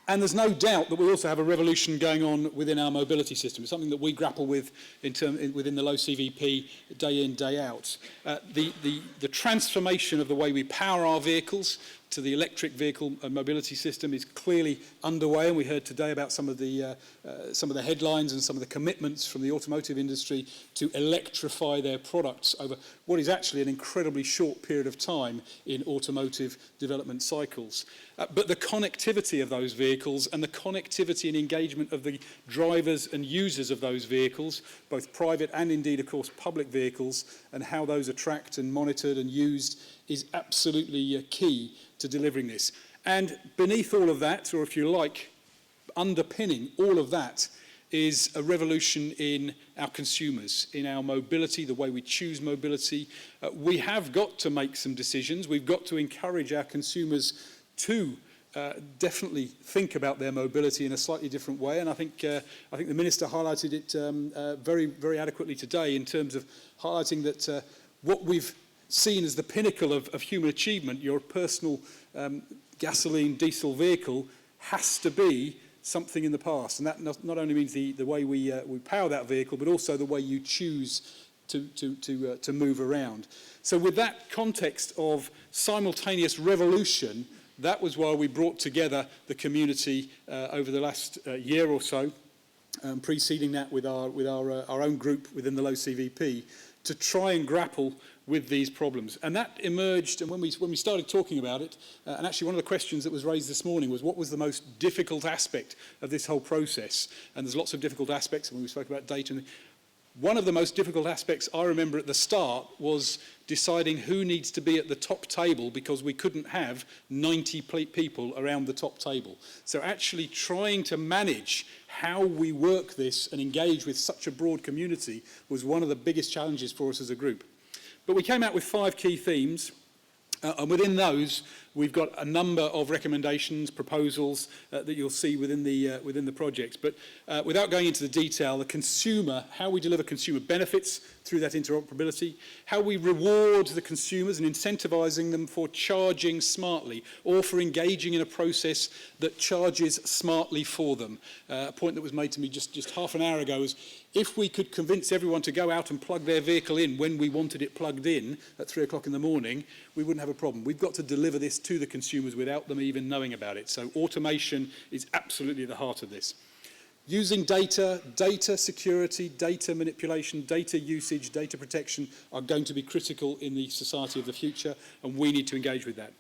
And there's no doubt that we also have a revolution going on within our mobility system. It's something that we grapple with within the low CVP day in, day out. The transformation of the way we power our vehicles to the electric vehicle and mobility system is clearly underway, and we heard today about some of the headlines and some of the commitments from the automotive industry to electrify their products over what is actually an incredibly short period of time in automotive development cycles. But the connectivity of those vehicles and the connectivity and engagement of the drivers and users of those vehicles, both private and indeed, of course, public vehicles, and how those are tracked and monitored and used is absolutely key to delivering this. And beneath all of that, or if you like, underpinning all of that, is a revolution in our consumers, in our mobility, the way we choose mobility. We have got to make some decisions. We've got to encourage our consumers to definitely think about their mobility in a slightly different way. And I think the Minister highlighted it very, very adequately today in terms of highlighting that what we've seen as the pinnacle of human achievement, your personal gasoline, diesel vehicle, has to be something in the past. And that not only means the way we power that vehicle, but also the way you choose to move around. So with that context of simultaneous revolution, that was why we brought together the community over the last year or so, preceding that with our own group within the low CVP, to try and grapple with these problems. And that emerged, and when we started talking about it, and actually one of the questions that was raised this morning was, what was the most difficult aspect of this whole process? And there's lots of difficult aspects, and when we spoke about data, one of the most difficult aspects I remember at the start was deciding who needs to be at the top table, because we couldn't have 90 people around the top table. So actually trying to manage how we work this and engage with such a broad community was one of the biggest challenges for us as a group. But we came out with 5 key themes, and within those we've got a number of recommendations, proposals that you'll see within the projects. But without going into the detail, the consumer, how we deliver consumer benefits through that interoperability, how we reward the consumers and incentivising them for charging smartly or for engaging in a process that charges smartly for them. A point that was made to me just half an hour ago was, if we could convince everyone to go out and plug their vehicle in when we wanted it plugged in at 3 o'clock in the morning, we wouldn't have a problem. We've got to deliver this to the consumers without them even knowing about it. So automation is absolutely at the heart of this. Using data, data security, data manipulation, data usage, data protection are going to be critical in the society of the future, and we need to engage with that.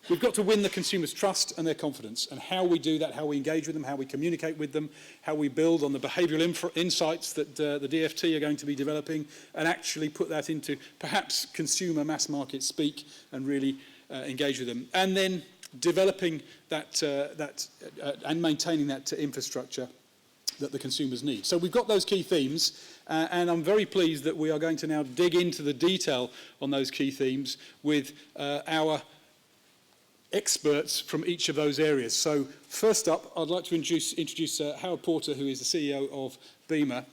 We've got to win the consumers' trust and their confidence, and how we do that, how we engage with them, how we communicate with them, how we build on the behavioural insights that the DFT are going to be developing, and actually put that into perhaps consumer mass market speak and really engage with them. And then developing that and maintaining that infrastructure that the consumers need. So we've got those key themes, and I'm very pleased that we are going to now dig into the detail on those key themes with our experts from each of those areas. So first up, I'd like to introduce Howard Porter, who is the CEO of BEAMA.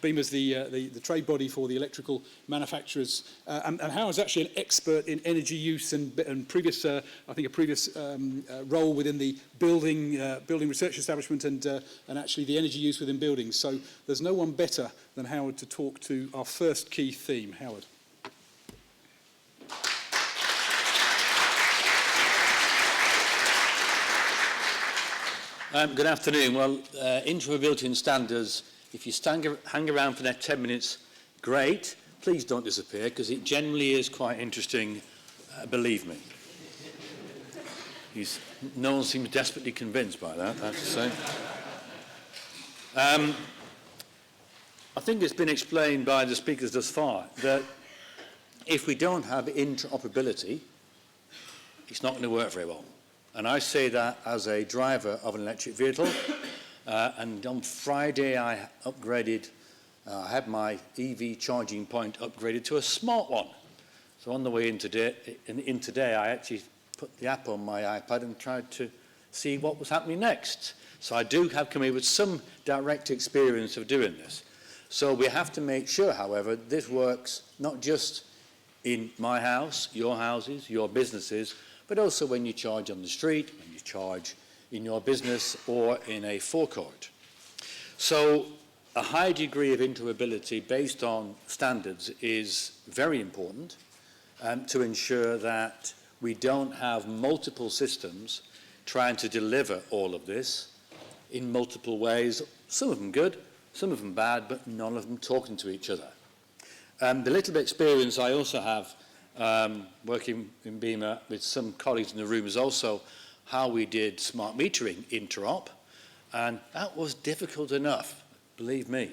BEAMA is the trade body for the electrical manufacturers, and Howard's actually an expert in energy use and previous, I think a previous role within the building research establishment and actually the energy use within buildings. So there's no one better than Howard to talk to our first key theme. Howard. Good afternoon. Well, interoperability and standards, if you hang around for the next 10 minutes, great. Please don't disappear, because it generally is quite interesting, believe me. No one seems desperately convinced by that, I have to say. I think it's been explained by the speakers thus far that if we don't have interoperability, it's not going to work very well. And I say that as a driver of an electric vehicle. And on Friday, I had my EV charging point upgraded to a smart one. So on the way in today, I actually put the app on my iPad and tried to see what was happening next. So I do have come here with some direct experience of doing this. So we have to make sure, however, this works not just in my house, your houses, your businesses, but also when you charge on the street, when you charge in your business or in a forecourt. So a high degree of interoperability based on standards is very important to ensure that we don't have multiple systems trying to deliver all of this in multiple ways, some of them good, some of them bad, but none of them talking to each other. The little bit of experience I also have working in BEAMA with some colleagues in the room is also how we did smart metering interop, and that was difficult enough, believe me.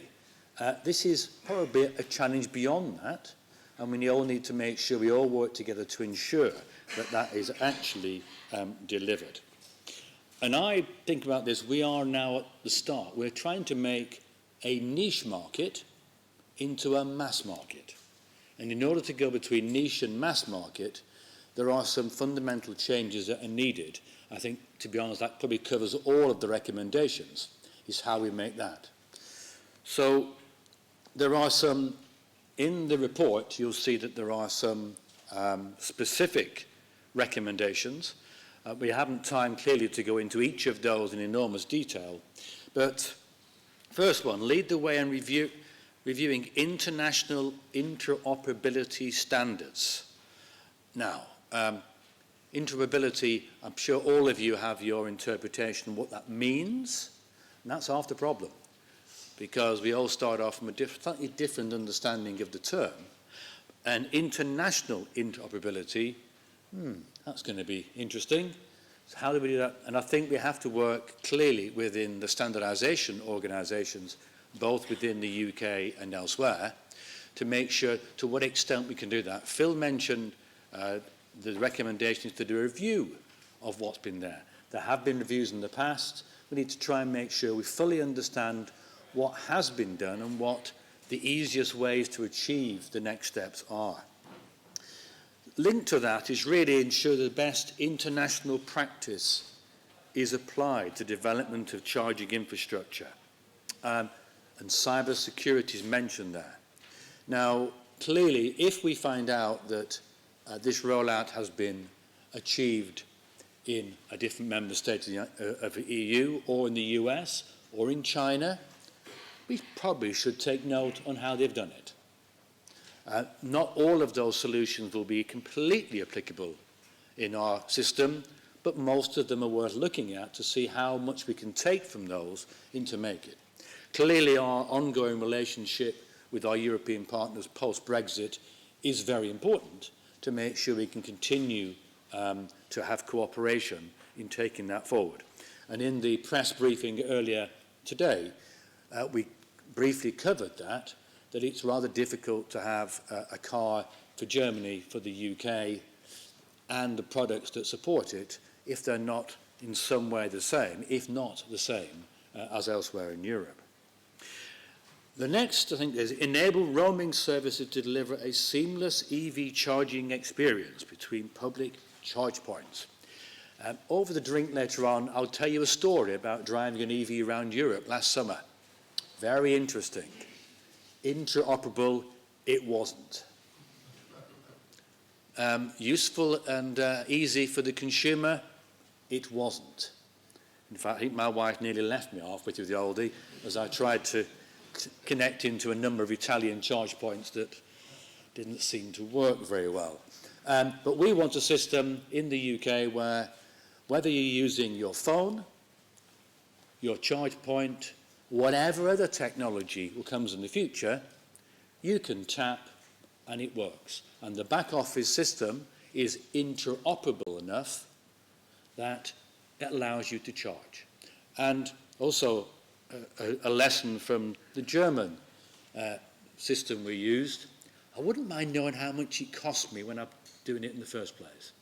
This is probably a challenge beyond that, and we all need to make sure we all work together to ensure that that is actually delivered. And I think about this, we are now at the start. We're trying to make a niche market into a mass market. And in order to go between niche and mass market, there are some fundamental changes that are needed. I think, to be honest, that probably covers all of the recommendations, is how we make that. So there are some, in the report, you'll see that there are some specific recommendations. We haven't time clearly to go into each of those in enormous detail. But first one, lead the way in reviewing international interoperability standards. Now, interoperability, I'm sure all of you have your interpretation of what that means, and that's half the problem, because we all start off from a slightly different understanding of the term. And international interoperability, that's going to be interesting. So how do we do that? And I think we have to work clearly within the standardization organizations, both within the UK and elsewhere, to make sure to what extent we can do that. Phil mentioned the recommendations to do a review of what's been there. There have been reviews in the past. We need to try and make sure we fully understand what has been done and what the easiest ways to achieve the next steps are. Linked to that is really ensure the best international practice is applied to development of charging infrastructure. And cyber security is mentioned there. Now, clearly, if we find out that this rollout has been achieved in a different member state of the EU or in the US or in China, we probably should take note on how they've done it. Not all of those solutions will be completely applicable in our system, but most of them are worth looking at to see how much we can take from those into make it. Clearly, our ongoing relationship with our European partners post-Brexit is very important to make sure we can continue to have cooperation in taking that forward. And in the press briefing earlier today, we briefly covered that it's rather difficult to have a car for Germany, for the UK, and the products that support it if they're not in some way the same, if not the same, as elsewhere in Europe. The next, I think, is enable roaming services to deliver a seamless EV charging experience between public charge points. Over the drink later on, I'll tell you a story about driving an EV around Europe last summer. Very interesting. Interoperable, it wasn't. Useful and easy for the consumer, it wasn't. In fact, I think my wife nearly left me halfway through the oldie as I tried to connect into a number of Italian charge points that didn't seem to work very well. But we want a system in the UK where whether you're using your phone, your charge point, whatever other technology comes in the future, you can tap and it works. And the back office system is interoperable enough that it allows you to charge. And also a lesson from the German system we used, I wouldn't mind knowing how much it cost me when I'm doing it in the first place,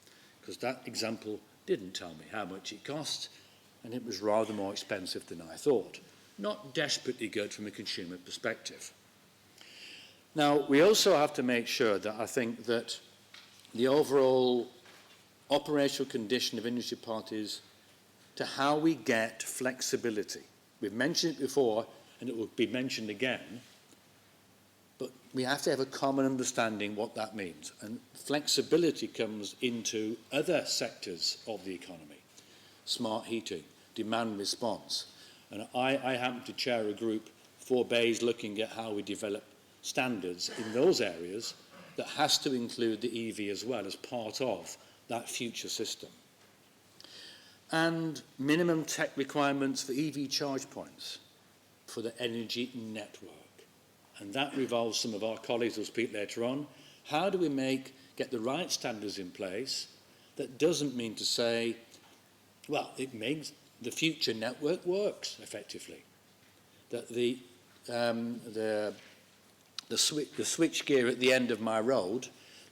because that example didn't tell me how much it cost, and it was rather more expensive than I thought. Not desperately good from a consumer perspective. Now, we also have to make sure that I think that the overall operational condition of industry parties to how we get flexibility. We've mentioned it before, and it will be mentioned again, but we have to have a common understanding what that means. And flexibility comes into other sectors of the economy. Smart heating, demand response. And I happen to chair a group for BEIS looking at how we develop standards in those areas that has to include the EV as well as part of that future system. And minimum tech requirements for EV charge points for the energy network. And that revolves some of our colleagues who will speak later on. How do we get the right standards in place that doesn't mean to say, well, it makes the future network works effectively. That the switch gear at the end of my road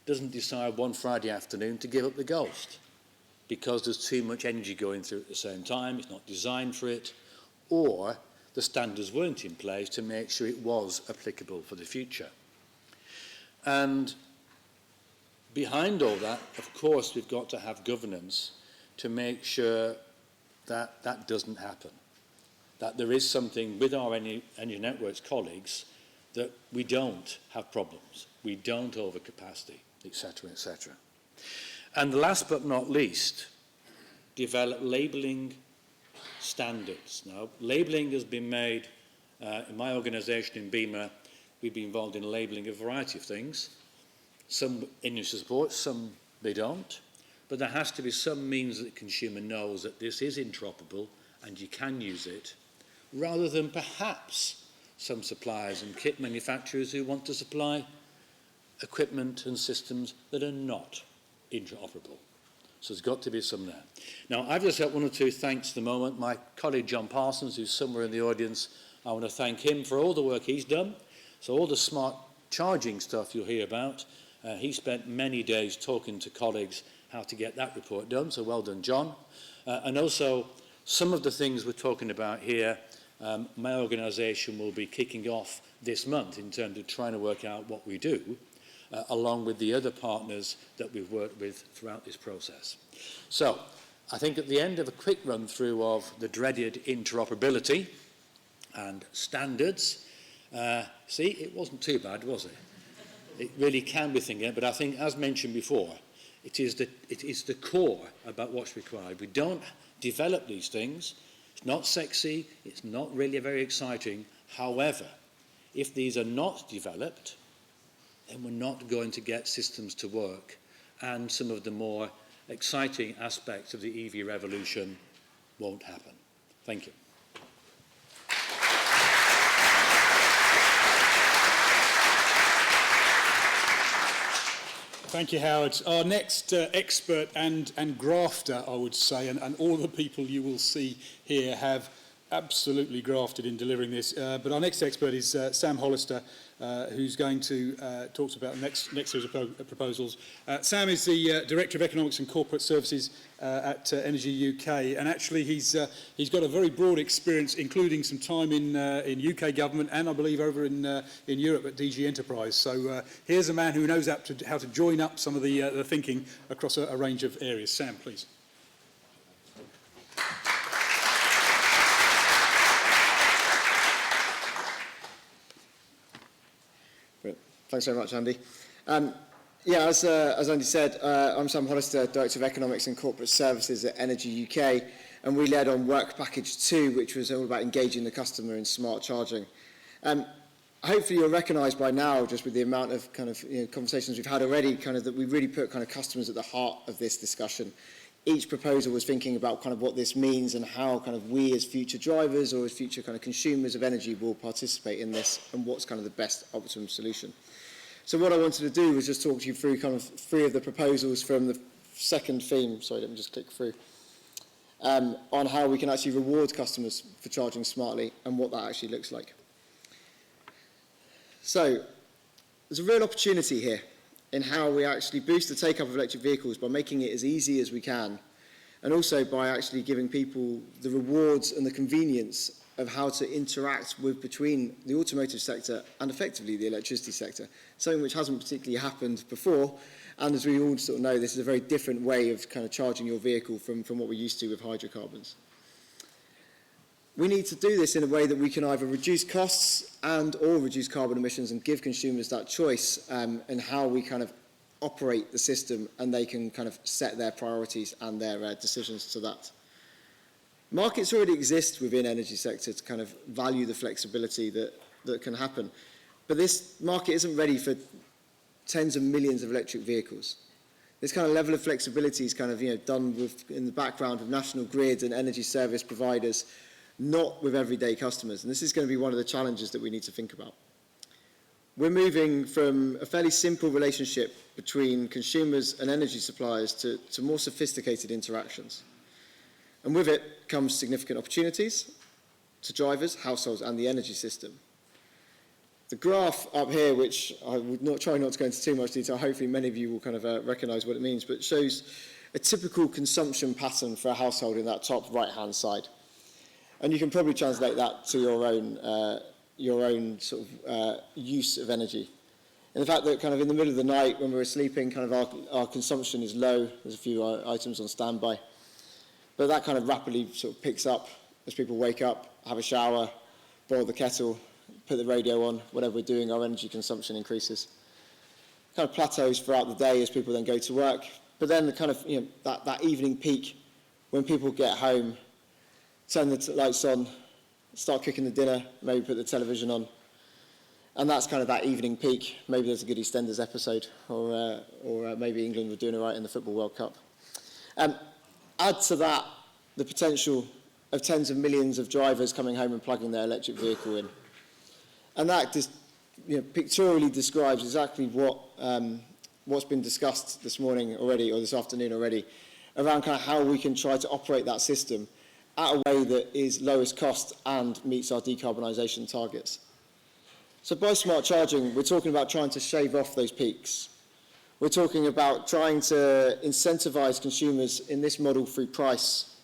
doesn't decide one Friday afternoon to give up the ghost because there's too much energy going through at the same time, it's not designed for it, or the standards weren't in place to make sure it was applicable for the future. And behind all that, of course, we've got to have governance to make sure that that doesn't happen. That there is something with our Energy Networks colleagues that we don't have problems, we don't overcapacity, etc., etc. And last but not least, develop labelling standards. Now, labelling has been made, in my organisation in BEAMA, we've been involved in labelling a variety of things. Some industry support, some they don't. But there has to be some means that the consumer knows that this is interoperable and you can use it, rather than perhaps some suppliers and kit manufacturers who want to supply equipment and systems that are not interoperable. So there's got to be some there. Now, I've just got one or two thanks at the moment. My colleague John Parsons, who's somewhere in the audience, I want to thank him for all the work he's done. So all the smart charging stuff you'll hear about, he spent many days talking to colleagues how to get that report done, so well done, John. And also, some of the things we're talking about here, my organisation will be kicking off this month in terms of trying to work out what we do, along with the other partners that we've worked with throughout this process. So, I think at the end of a quick run through of the dreaded interoperability and standards, see, it wasn't too bad, was it? It really can be thinking, but I think, as mentioned before, it is the core about what's required. We don't develop these things. It's not sexy. It's not really very exciting. However, if these are not developed, then we're not going to get systems to work, and some of the more exciting aspects of the EV revolution won't happen. Thank you. Thank you, Howard. Our next expert and grafter, I would say, and all the people you will see here have absolutely grafted in delivering this. But our next expert is Sam Hollister, who's going to talk about the next series of proposals. Sam is the Director of Economics and Corporate Services at EnergyUK, and actually he's got a very broad experience, including some time in UK government and I believe over in Europe at DG Enterprise. So here's a man who knows how to join up some of the thinking across a range of areas. Sam, please. Thanks very much, Andy. As Andy said, I'm Sam Hollister, Director of Economics and Corporate Services at EnergyUK, and we led on Work Package 2, which was all about engaging the customer in smart charging. Hopefully you'll recognise by now, just with the amount of conversations we've had already, that we really put customers at the heart of this discussion. Each proposal was thinking about what this means and how we as future drivers or as future consumers of energy will participate in this and what's the best optimum solution. So what I wanted to do was just talk to you through three of the proposals from the second theme. Sorry, let me just click through. On how we can actually reward customers for charging smartly and what that actually looks like. So there's a real opportunity here in how we actually boost the take-up of electric vehicles by making it as easy as we can, and also by actually giving people the rewards and the convenience of how to interact between the automotive sector and effectively the electricity sector, something which hasn't particularly happened before, and as we all know, this is a very different way of charging your vehicle from what we're used to with hydrocarbons. We need to do this in a way that we can either reduce costs or reduce carbon emissions and give consumers that choice in how we operate the system, and they can set their priorities and their decisions to that. Markets already exist within the energy sector to value the flexibility that can happen, but this market isn't ready for tens of millions of electric vehicles. This level of flexibility is done in the background of national grids and energy service providers, not with everyday customers. And this is going to be one of the challenges that we need to think about. We're moving from a fairly simple relationship between consumers and energy suppliers to more sophisticated interactions. And with it comes significant opportunities to drivers, households, and the energy system. The graph up here, which I would try not to go into too much detail, hopefully many of you will recognise what it means, but shows a typical consumption pattern for a household in that top right-hand side. And you can probably translate that to your own use of energy. And the fact that in the middle of the night when we're sleeping, our consumption is low. There's a few items on standby. But that rapidly picks up as people wake up, have a shower, boil the kettle, put the radio on, whatever we're doing, our energy consumption increases. Plateaus throughout the day as people then go to work. But then that evening peak when people get home, turn the lights on, start cooking the dinner, maybe put the television on. And that's that evening peak. Maybe there's a good EastEnders episode, or maybe England were doing all right in the Football World Cup. Add to that the potential of tens of millions of drivers coming home and plugging their electric vehicle in. And that just pictorially describes exactly what's been discussed this morning already, or this afternoon already, around how we can try to operate that system at a way that is lowest cost and meets our decarbonisation targets. So by smart charging, we're talking about trying to shave off those peaks. We're talking about trying to incentivise consumers in this model through price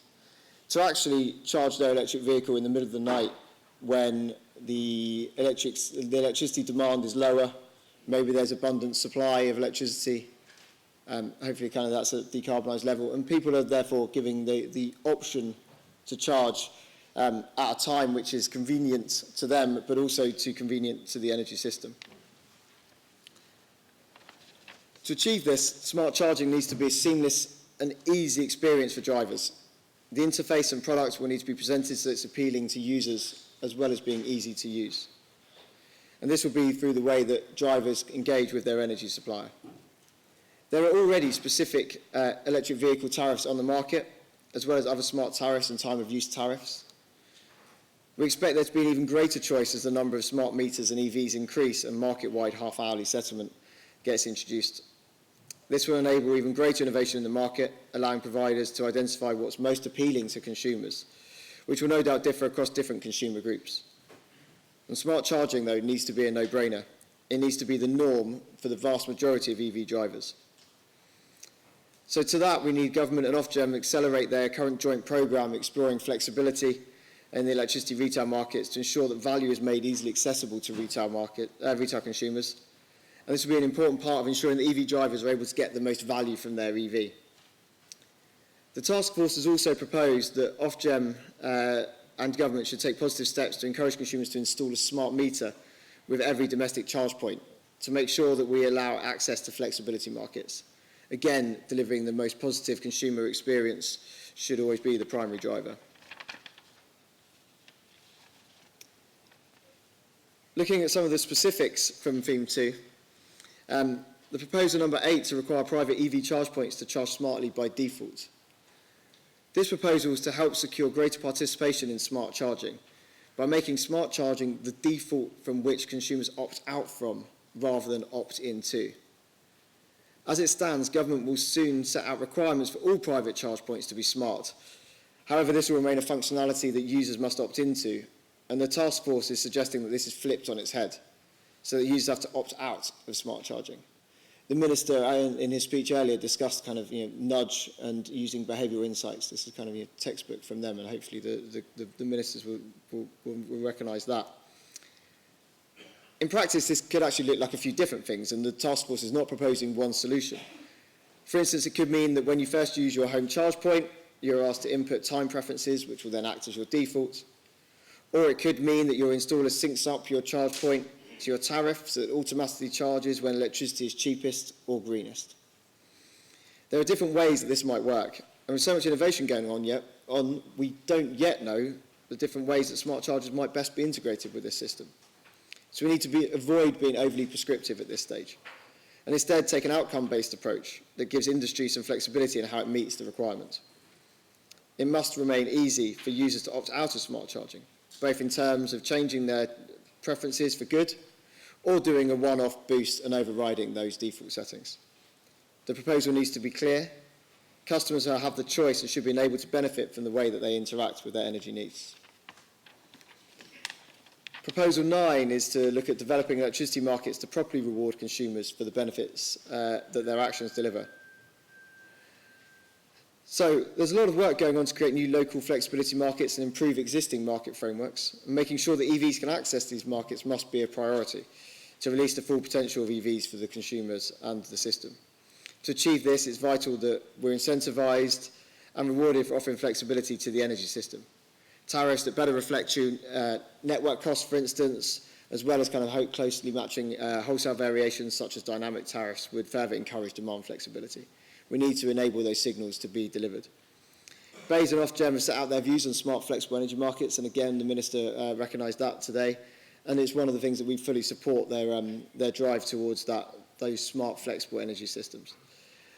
to actually charge their electric vehicle in the middle of the night when the electricity demand is lower, maybe there's abundant supply of electricity, hopefully that's at a decarbonised level, and people are therefore giving the option to charge at a time which is convenient to them, but also convenient to the energy system. To achieve this, smart charging needs to be a seamless and easy experience for drivers. The interface and product will need to be presented so it's appealing to users as well as being easy to use. And this will be through the way that drivers engage with their energy supplier. There are already specific electric vehicle tariffs on the market, as well as other smart tariffs and time-of-use tariffs. We expect there to be an even greater choice as the number of smart meters and EVs increase and market-wide half-hourly settlement gets introduced. This will enable even greater innovation in the market, allowing providers to identify what's most appealing to consumers, which will no doubt differ across different consumer groups. And smart charging, though, needs to be a no-brainer. it needs to be the norm for the vast majority of EV drivers. So to that, we need government and Ofgem to accelerate their current joint programme exploring flexibility in the electricity retail markets to ensure that value is made easily accessible to retail consumers. And this will be an important part of ensuring that EV drivers are able to get the most value from their EV. The Taskforce has also proposed that Ofgem and government should take positive steps to encourage consumers to install a smart meter with every domestic charge point to make sure that we allow access to flexibility markets. Again, delivering the most positive consumer experience should always be the primary driver. Looking at some of the specifics from Theme 2, the proposal number 8 to require private EV charge points to charge smartly by default. This proposal is to help secure greater participation in smart charging by making smart charging the default from which consumers opt out from rather than opt into. As it stands, government will soon set out requirements for all private charge points to be smart. However, this will remain a functionality that users must opt into, and the Taskforce is suggesting that this is flipped on its head, so that users have to opt out of smart charging. The Minister, in his speech earlier, discussed kind of nudge and using behavioural insights. This is kind of textbook from them, and hopefully the ministers will recognise that. In practice, this could actually look like a few different things, and the Taskforce is not proposing one solution. For instance, it could mean that when you first use your home charge point, you're asked to input time preferences, which will then act as your default. Or it could mean that your installer syncs up your charge point to your tariff so that it automatically charges when electricity is cheapest or greenest. There are different ways that this might work, and with so much innovation going on, we don't yet know the different ways that smart chargers might best be integrated with this system. So we need to avoid being overly prescriptive at this stage, and instead take an outcome-based approach that gives industry some flexibility in how it meets the requirements. It must remain easy for users to opt out of smart charging, both in terms of changing their preferences for good or doing a one-off boost and overriding those default settings. The proposal needs to be clear. Customers have the choice and should be enabled to benefit from the way that they interact with their energy needs. Proposal 9 is to look at developing electricity markets to properly reward consumers for the benefits that their actions deliver. So there's a lot of work going on to create new local flexibility markets and improve existing market frameworks. And making sure that EVs can access these markets must be a priority to release the full potential of EVs for the consumers and the system. To achieve this, it's vital that we're incentivised and rewarded for offering flexibility to the energy system. Tariffs that better reflect network costs, for instance, as well as kind of closely matching wholesale variations such as dynamic tariffs would further encourage demand flexibility. We need to enable those signals to be delivered. BEAMA and Ofgem have set out their views on smart flexible energy markets, and again, the Minister recognised that today, and it's one of the things that we fully support their drive towards those smart flexible energy systems.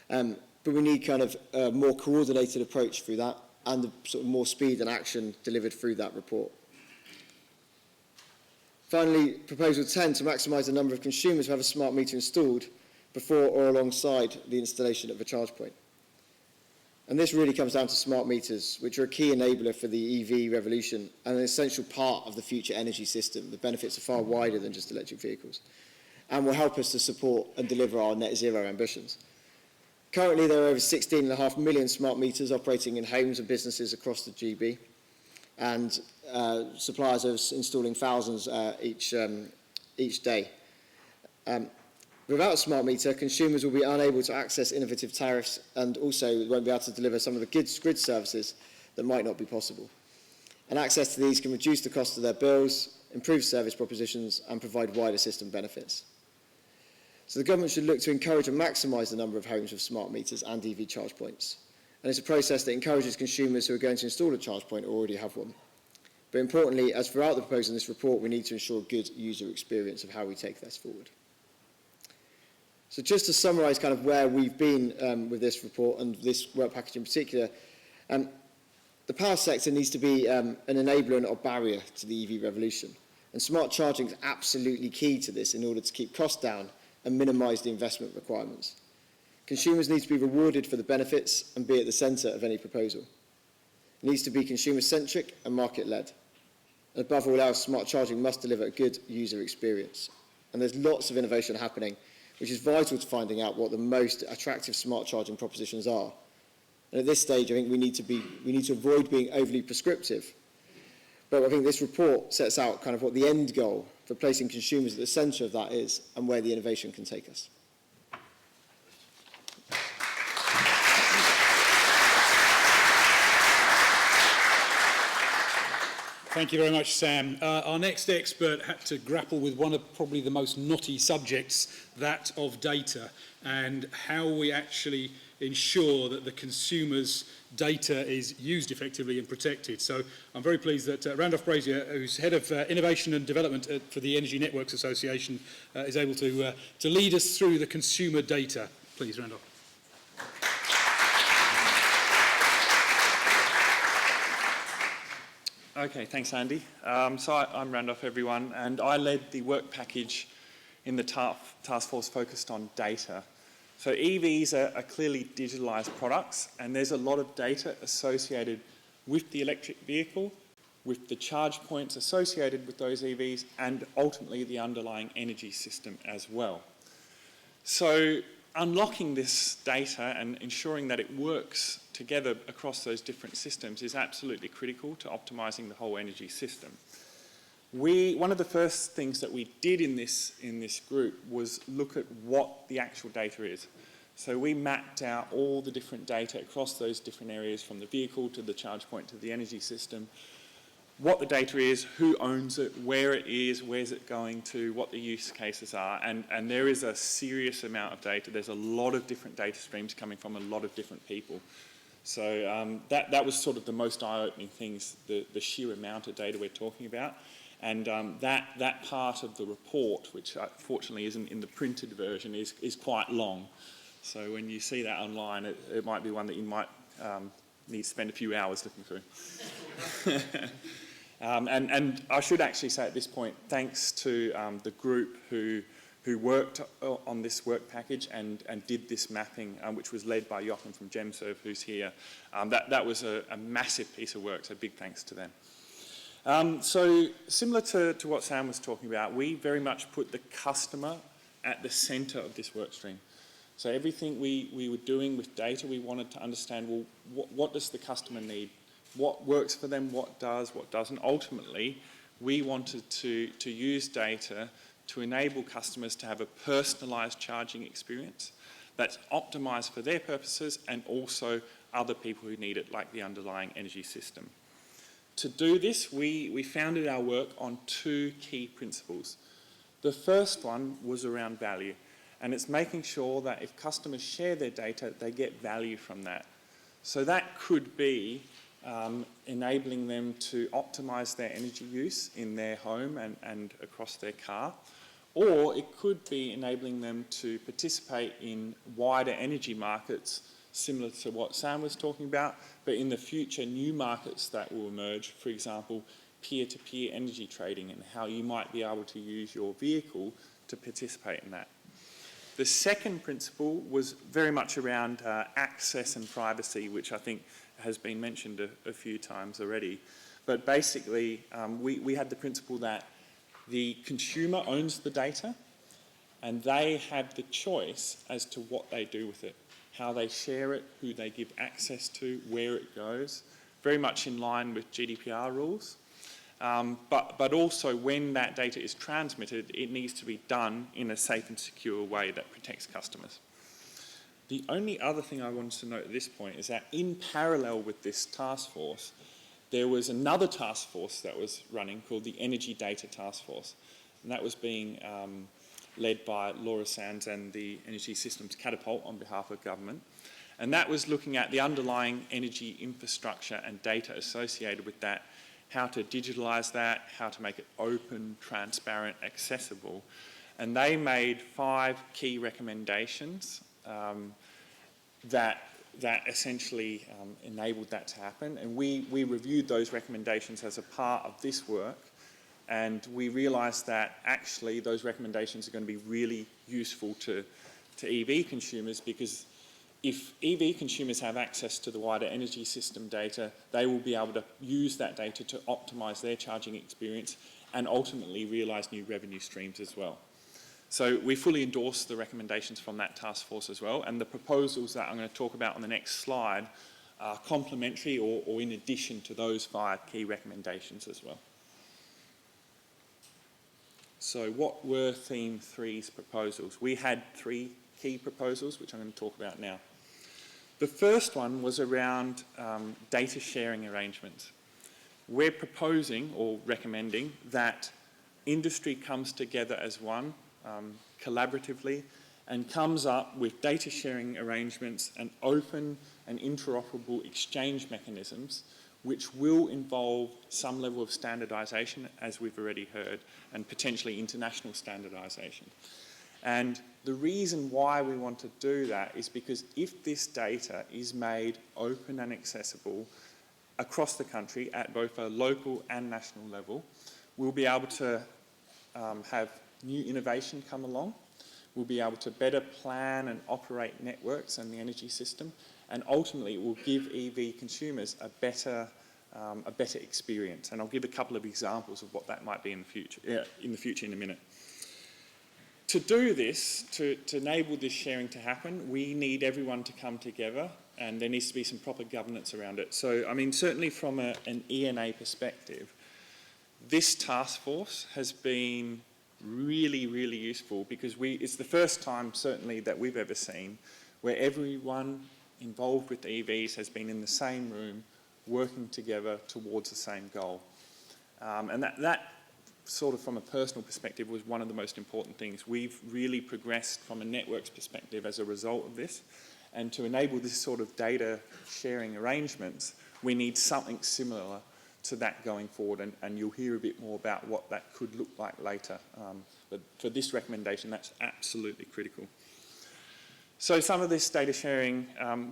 But we need kind of a more coordinated approach through that, and the sort of more speed and action delivered through that report. Finally, proposal 10 to maximise the number of consumers who have a smart meter installed before or alongside the installation of a charge point. And this really comes down to smart meters, which are a key enabler for the EV revolution and an essential part of the future energy system. The benefits are far wider than just electric vehicles and will help us to support and deliver our net zero ambitions. Currently, there are over 16.5 million smart meters operating in homes and businesses across the GB, and suppliers are installing thousands each day. Without a smart meter, consumers will be unable to access innovative tariffs and also won't be able to deliver some of the grid services that might not be possible. And access to these can reduce the cost of their bills, improve service propositions, and provide wider system benefits. So the government should look to encourage and maximise the number of homes with smart meters and EV charge points. And it's a process that encourages consumers who are going to install a charge point or already have one. But importantly, as throughout the proposal in this report, we need to ensure good user experience of how we take this forward. So just to summarise kind of where we've been with this report and this work package in particular, the power sector needs to be an enabler and a barrier to the EV revolution. And smart charging is absolutely key to this in order to keep costs down and minimise the investment requirements. Consumers need to be rewarded for the benefits and be at the centre of any proposal. It needs to be consumer-centric and market-led. And above all else, smart charging must deliver a good user experience. And there's lots of innovation happening, which is vital to finding out what the most attractive smart charging propositions are. And at this stage, I think we need to avoid being overly prescriptive. But I think this report sets out kind of what the end goal for placing consumers at the centre of that is and where the innovation can take us. Thank you very much, Sam. Our next expert had to grapple with one of probably the most knotty subjects, that of data, and how we actually ensure that the consumer's data is used effectively and protected. So I'm very pleased that Randolph Brazier, who's Head of Innovation and Development for the Energy Networks Association, is able to lead us through the consumer data. Please, Randolph. Okay, thanks, Andy. I'm Randolph, everyone, and I led the work package in the task force focused on data. So EVs are clearly digitalised products, and there's a lot of data associated with the electric vehicle, with the charge points associated with those EVs, and ultimately the underlying energy system as well. So unlocking this data and ensuring that it works together across those different systems is absolutely critical to optimising the whole energy system. One of the first things that we did in this group was look at what the actual data is. So we mapped out all the different data across those different areas, from the vehicle to the charge point to the energy system, what the data is, who owns it, where it is, where's it going to, what the use cases are, and there is a serious amount of data. There's a lot of different data streams coming from a lot of different people. So that was sort of the most eye-opening things, the sheer amount of data we're talking about. And that part of the report, which fortunately isn't in the printed version, is quite long. So when you see that online, it might be one that you might need to spend a few hours looking through. And I should actually say at this point, thanks to the group who worked on this work package and did this mapping, which was led by Jochen from GemServe, who's here. That was a massive piece of work, so big thanks to them. So similar to what Sam was talking about, we very much put the customer at the centre of this work stream. So everything we were doing with data, we wanted to understand, well, what does the customer need? What works for them, what does, what doesn't? Ultimately, we wanted to use data to enable customers to have a personalised charging experience that's optimised for their purposes and also other people who need it, like the underlying energy system. To do this, we founded our work on two key principles. The first one was around value, and it's making sure that if customers share their data, they get value from that. So that could be enabling them to optimise their energy use in their home and across their car, or it could be enabling them to participate in wider energy markets, similar to what Sam was talking about, but in the future, new markets that will emerge, for example, peer-to-peer energy trading, and how you might be able to use your vehicle to participate in that. The second principle was very much around access and privacy, which I think has been mentioned a few times already. But basically, we had the principle that the consumer owns the data, and they have the choice as to what they do with it, how they share it, who they give access to, where it goes, very much in line with GDPR rules. But also when that data is transmitted, it needs to be done in a safe and secure way that protects customers. The only other thing I wanted to note at this point is that in parallel with this task force, there was another task force that was running called the Energy Data Task Force, and that was being led by Laura Sands and the Energy Systems Catapult on behalf of government. And that was looking at the underlying energy infrastructure and data associated with that, how to digitalise that, how to make it open, transparent, accessible. And they made 5 key recommendations that essentially enabled that to happen. And we reviewed those recommendations as a part of this work, and we realised that actually those recommendations are going to be really useful to EV consumers, because if EV consumers have access to the wider energy system data, they will be able to use that data to optimise their charging experience and ultimately realise new revenue streams as well. So we fully endorse the recommendations from that task force as well, and the proposals that I'm going to talk about on the next slide are complementary or in addition to those 5 key recommendations as well. So what were Theme 3's proposals? We had 3 key proposals, which I'm going to talk about now. The first one was around data sharing arrangements. We're proposing or recommending that industry comes together as one, collaboratively, and comes up with data sharing arrangements and open and interoperable exchange mechanisms which will involve some level of standardisation, as we've already heard, and potentially international standardisation. And the reason why we want to do that is because if this data is made open and accessible across the country at both a local and national level, we'll be able to have new innovation come along. We'll be able to better plan and operate networks and the energy system, and ultimately it will give EV consumers a better experience. And I'll give a couple of examples of what that might be in the future in a minute. To do this, to enable this sharing to happen, we need everyone to come together, and there needs to be some proper governance around it. So, I mean, certainly from an ENA perspective, this task force has been really, really useful because it's the first time, certainly, that we've ever seen where everyone involved with EVs has been in the same room working together towards the same goal. And that sort of from a personal perspective was one of the most important things. We've really progressed from a networks perspective as a result of this, and to enable this sort of data sharing arrangements, we need something similar to that going forward, and you'll hear a bit more about what that could look like later. But for this recommendation, that's absolutely critical. So some of this data sharing,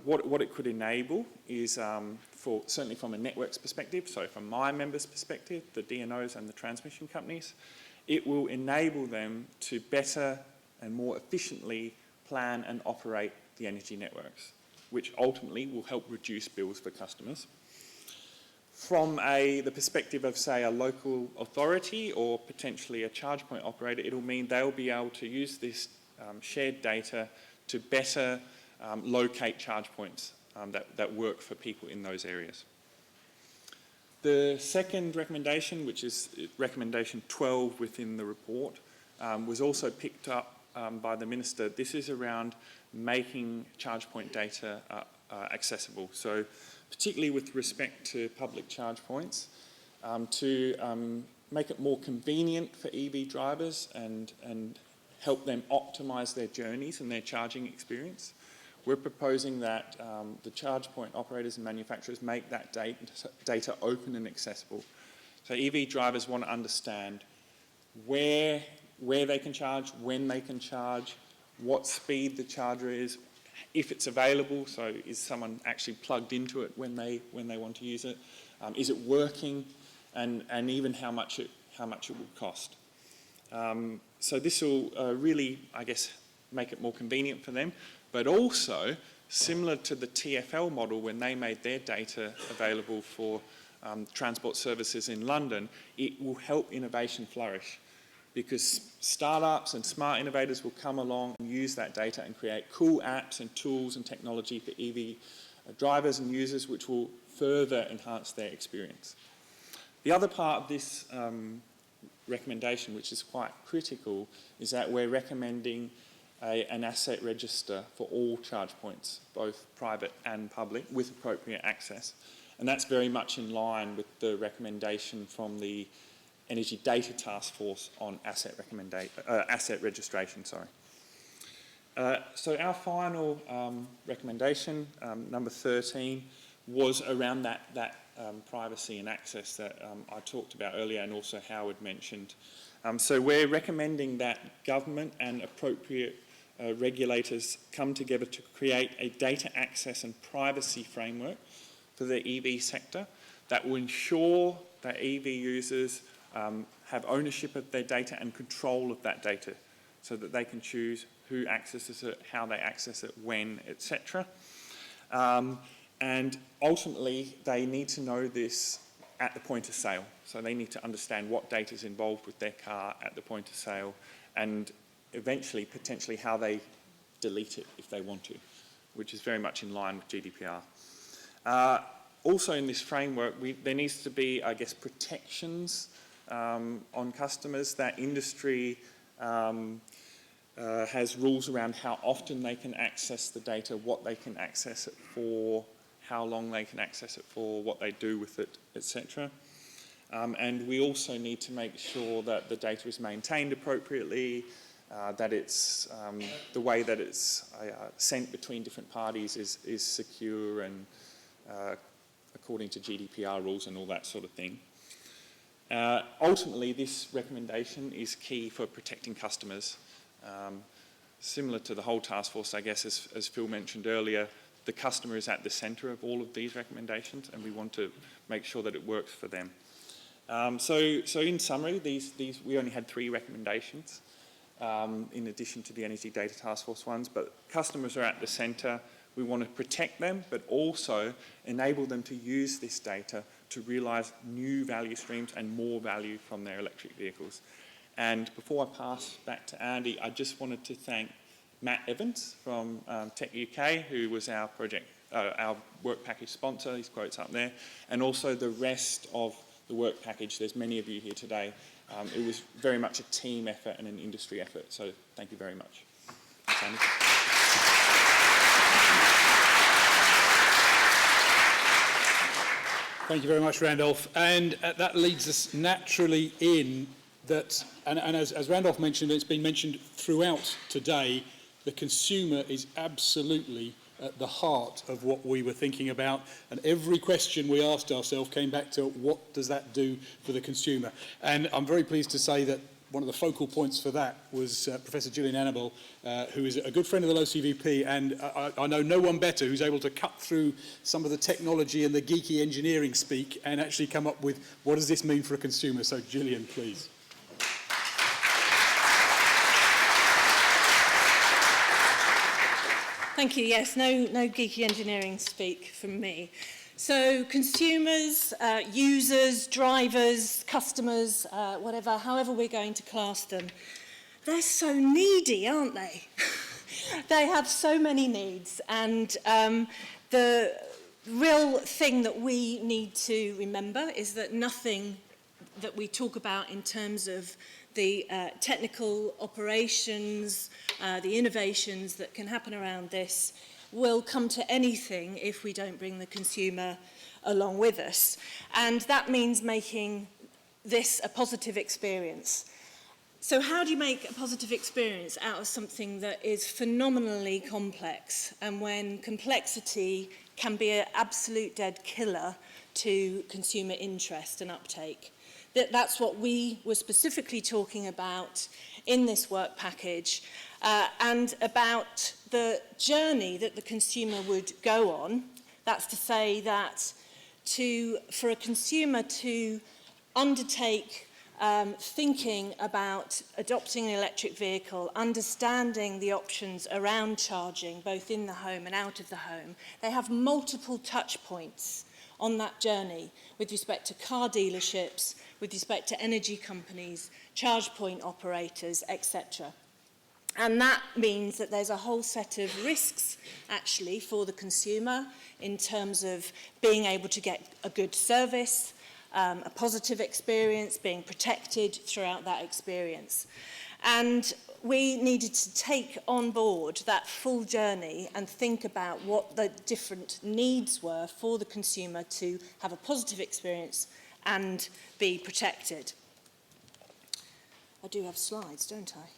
what it could enable is, certainly from a networks perspective, so from my members' perspective, the DNOs and the transmission companies, it will enable them to better and more efficiently plan and operate the energy networks, which ultimately will help reduce bills for customers. From the perspective of, say, a local authority or potentially a charge point operator, it'll mean they'll be able to use this shared data to better locate charge points that work for people in those areas. The second recommendation, which is recommendation 12 within the report, was also picked up by the Minister. This is around making charge point data accessible. So particularly with respect to public charge points, to make it more convenient for EV drivers and help them optimise their journeys and their charging experience. We're proposing that the charge point operators and manufacturers make that data open and accessible. So EV drivers want to understand where they can charge, when they can charge, what speed the charger is, if it's available, so is someone actually plugged into it when they want to use it, is it working, and even how much it will cost. So this will really, I guess, make it more convenient for them, but also similar to the TfL model when they made their data available for transport services in London, it will help innovation flourish, because startups and smart innovators will come along and use that data and create cool apps and tools and technology for EV drivers and users, which will further enhance their experience. The other part of this recommendation, which is quite critical, is that we're recommending an asset register for all charge points, both private and public, with appropriate access. And that's very much in line with the recommendation from the Energy Data Task Force on asset registration. So our final recommendation, number 13, was around that privacy and access that I talked about earlier, and also Howard mentioned. So we're recommending that government and appropriate regulators come together to create a data access and privacy framework for the EV sector that will ensure that EV users have ownership of their data and control of that data, so that they can choose who accesses it, how they access it, when, etc. And ultimately, they need to know this at the point of sale. So they need to understand what data is involved with their car at the point of sale, and eventually, potentially, how they delete it if they want to, which is very much in line with GDPR. Also in this framework, there needs to be, I guess, protections on customers. That industry has rules around how often they can access the data, what they can access it for, how long they can access it for, what they do with it, etc. And we also need to make sure that the data is maintained appropriately, that it's the way that it's sent between different parties is secure and according to GDPR rules and all that sort of thing. Ultimately, this recommendation is key for protecting customers. Similar to the whole task force, I guess, as Phil mentioned earlier, the customer is at the centre of all of these recommendations, and we want to make sure that it works for them. So in summary, we only had 3 recommendations in addition to the Energy Data Task Force ones, but customers are at the centre. We want to protect them, but also enable them to use this data to realise new value streams and more value from their electric vehicles. And before I pass back to Andy, I just wanted to thank Matt Evans from TechUK, who was our work package sponsor. His quote's up there, and also the rest of the work package. There's many of you here today. It was very much a team effort and an industry effort. So thank you very much. Thanks, Andy. Thank you very much, Randolph. And that leads us naturally in that, and as Randolph mentioned, it's been mentioned throughout today, the consumer is absolutely at the heart of what we were thinking about, and every question we asked ourselves came back to what does that do for the consumer. And I'm very pleased to say that one of the focal points for that was Professor Jillian Anable, who is a good friend of the low CVP, and I know no one better who's able to cut through some of the technology and the geeky engineering speak and actually come up with what does this mean for a consumer. So Jillian, please. Thank you. Yes, no geeky engineering speak from me. So consumers, users, drivers, customers, whatever, however we're going to class them, they're so needy, aren't they? They have so many needs, and the real thing that we need to remember is that nothing that we talk about in terms of the technical operations, the innovations that can happen around this will come to anything if we don't bring the consumer along with us. And that means making this a positive experience. So how do you make a positive experience out of something that is phenomenally complex, and when complexity can be an absolute dead killer to consumer interest and uptake? That's what we were specifically talking about in this work package, and about the journey that the consumer would go on. That's to say that for a consumer to undertake thinking about adopting an electric vehicle, understanding the options around charging, both in the home and out of the home, they have multiple touch points on that journey with respect to car dealerships, with respect to energy companies, charge point operators, etc. And that means that there's a whole set of risks, actually, for the consumer in terms of being able to get a good service, a positive experience, being protected throughout that experience. And we needed to take on board that full journey and think about what the different needs were for the consumer to have a positive experience and be protected. I do have slides, don't I?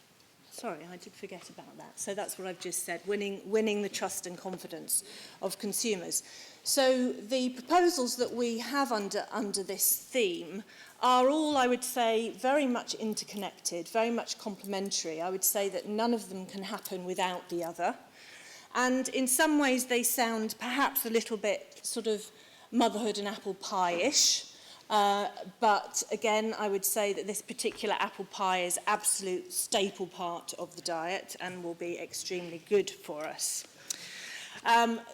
Sorry, I did forget about that. So that's what I've just said, winning the trust and confidence of consumers. So the proposals that we have under this theme are all, I would say, very much interconnected, very much complementary. I would say that none of them can happen without the other. And in some ways they sound perhaps a little bit sort of motherhood and apple pie-ish. But again, I would say that this particular apple pie is absolute staple part of the diet and will be extremely good for us.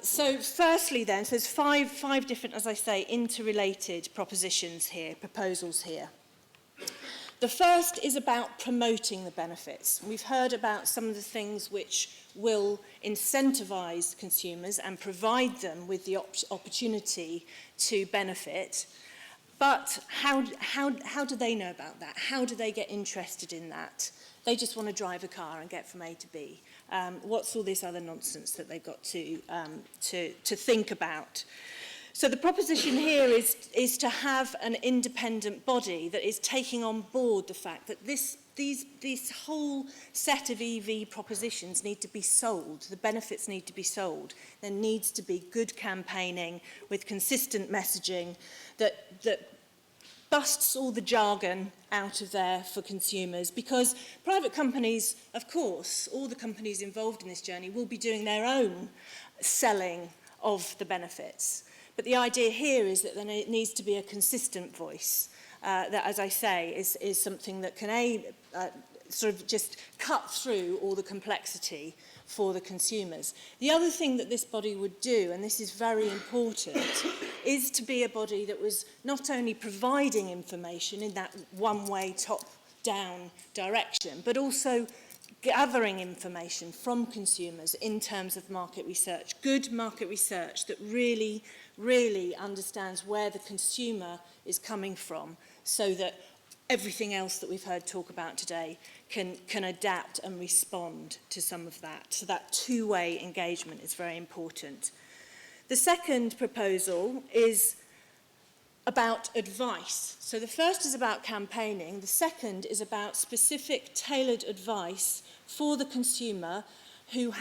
So firstly then, so there's five different, as I say, interrelated propositions here, proposals here. The first is about promoting the benefits. We've heard about some of the things which will incentivise consumers and provide them with the opportunity to benefit. But how do they know about that? How do they get interested in that? They just want to drive a car and get from A to B. What's all this other nonsense that they've got to think about? So the proposition here is to have an independent body that is taking on board the fact that this whole set of EV propositions need to be sold. The benefits need to be sold. There needs to be good campaigning with consistent messaging that busts all the jargon out of there for consumers, because private companies, of course, all the companies involved in this journey will be doing their own selling of the benefits. But the idea here is that there needs to be a consistent voice that, as I say, is something that can sort of just cut through all the complexity for the consumers. The other thing that this body would do, and this is very important, is to be a body that was not only providing information in that one-way, top-down direction, but also gathering information from consumers in terms of market research, good market research that really, really understands where the consumer is coming from, so that everything else that we've heard talk about today can adapt and respond to some of that. So that two-way engagement is very important. The second proposal is about advice. So the first is about campaigning. The second is about specific tailored advice for the consumer who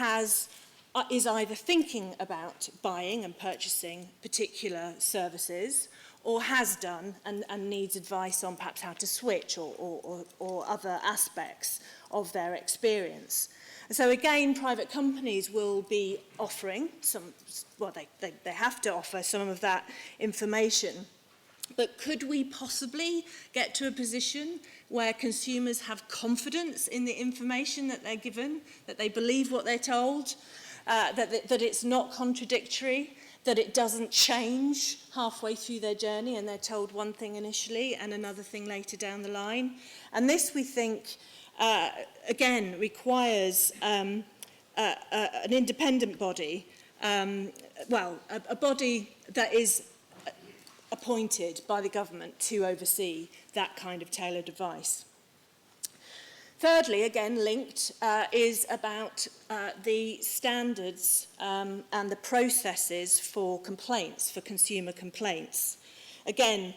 is either thinking about buying and purchasing particular services, or has done and needs advice on perhaps how to switch or other aspects of their experience. And so again, private companies will be offering some, well, they have to offer some of that information. But could we possibly get to a position where consumers have confidence in the information that they're given, that they believe what they're told, that it's not contradictory, that it doesn't change halfway through their journey and they're told one thing initially and another thing later down the line? And this, we think, again, requires an independent body, a body that is appointed by the government to oversee that kind of tailored advice. Thirdly, again linked, is about the standards and the processes for complaints, for consumer complaints. Again,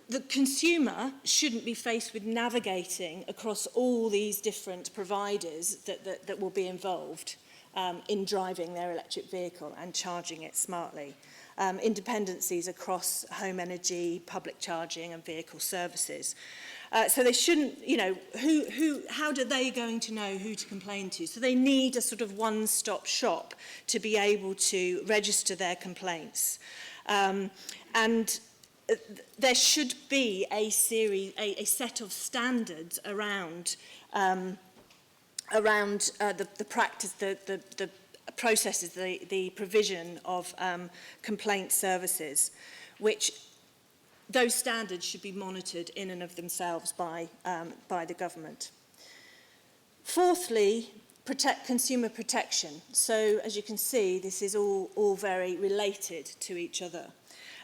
the consumer shouldn't be faced with navigating across all these different providers that will be involved in driving their electric vehicle and charging it smartly. Independencies across home energy, public charging and vehicle services. So they shouldn't, how are they going to know who to complain to? So they need a sort of one-stop shop to be able to register their complaints. And there should be a set of standards around the practice, the processes, the provision of complaint services, which those standards should be monitored in and of themselves by the government. Fourthly, consumer protection. So, as you can see, this is all very related to each other.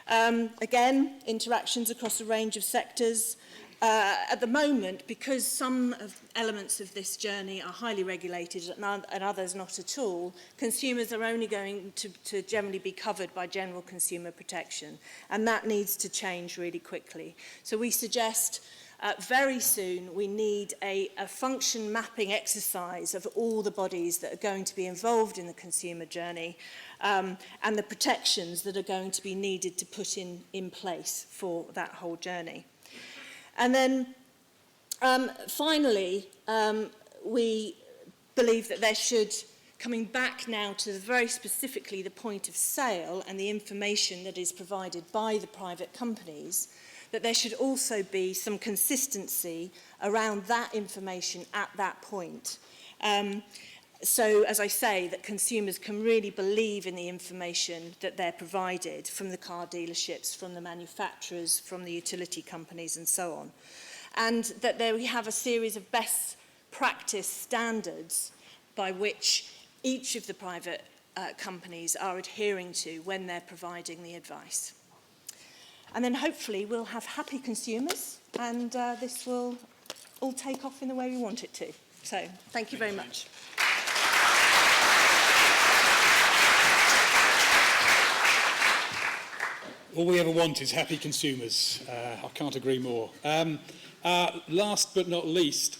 Again, interactions across a range of sectors. At the moment, because some elements of this journey are highly regulated and others not at all, consumers are only going to generally be covered by general consumer protection, and that needs to change really quickly. So we suggest very soon we need a function mapping exercise of all the bodies that are going to be involved in the consumer journey, and the protections that are going to be needed to put in place for that whole journey. And then finally, we believe that there should, coming back now to very specifically the point of sale and the information that is provided by the private companies, that there should also be some consistency around that information at that point. So, as I say, that consumers can really believe in the information that they're provided from the car dealerships, from the manufacturers, from the utility companies and so on. and that we have a series of best practice standards by which each of the private companies are adhering to when they're providing the advice. And then hopefully we'll have happy consumers, and this will all take off in the way we want it to. So thank you very much. All we ever want is happy consumers. I can't agree more. Last but not least,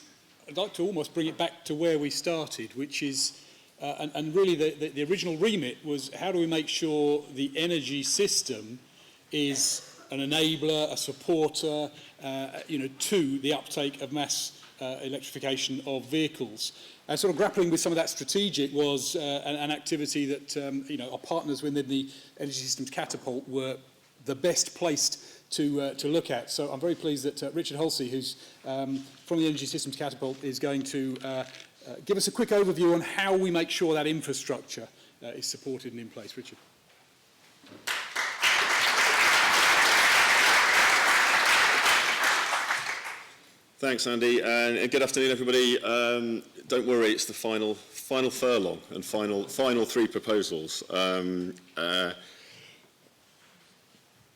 I'd like to almost bring it back to where we started, which is, and really the original remit was, how do we make sure the energy system is an enabler, a supporter, to the uptake of mass electrification of vehicles. And sort of grappling with some of that strategic was an activity that our partners within the Energy Systems Catapult were the best placed to look at. So I'm very pleased that Richard Halsey, who's from the Energy Systems Catapult, is going to give us a quick overview on how we make sure that infrastructure is supported and in place. Richard. Thanks, Andy, and good afternoon, everybody. Don't worry, it's the final furlong and final three proposals.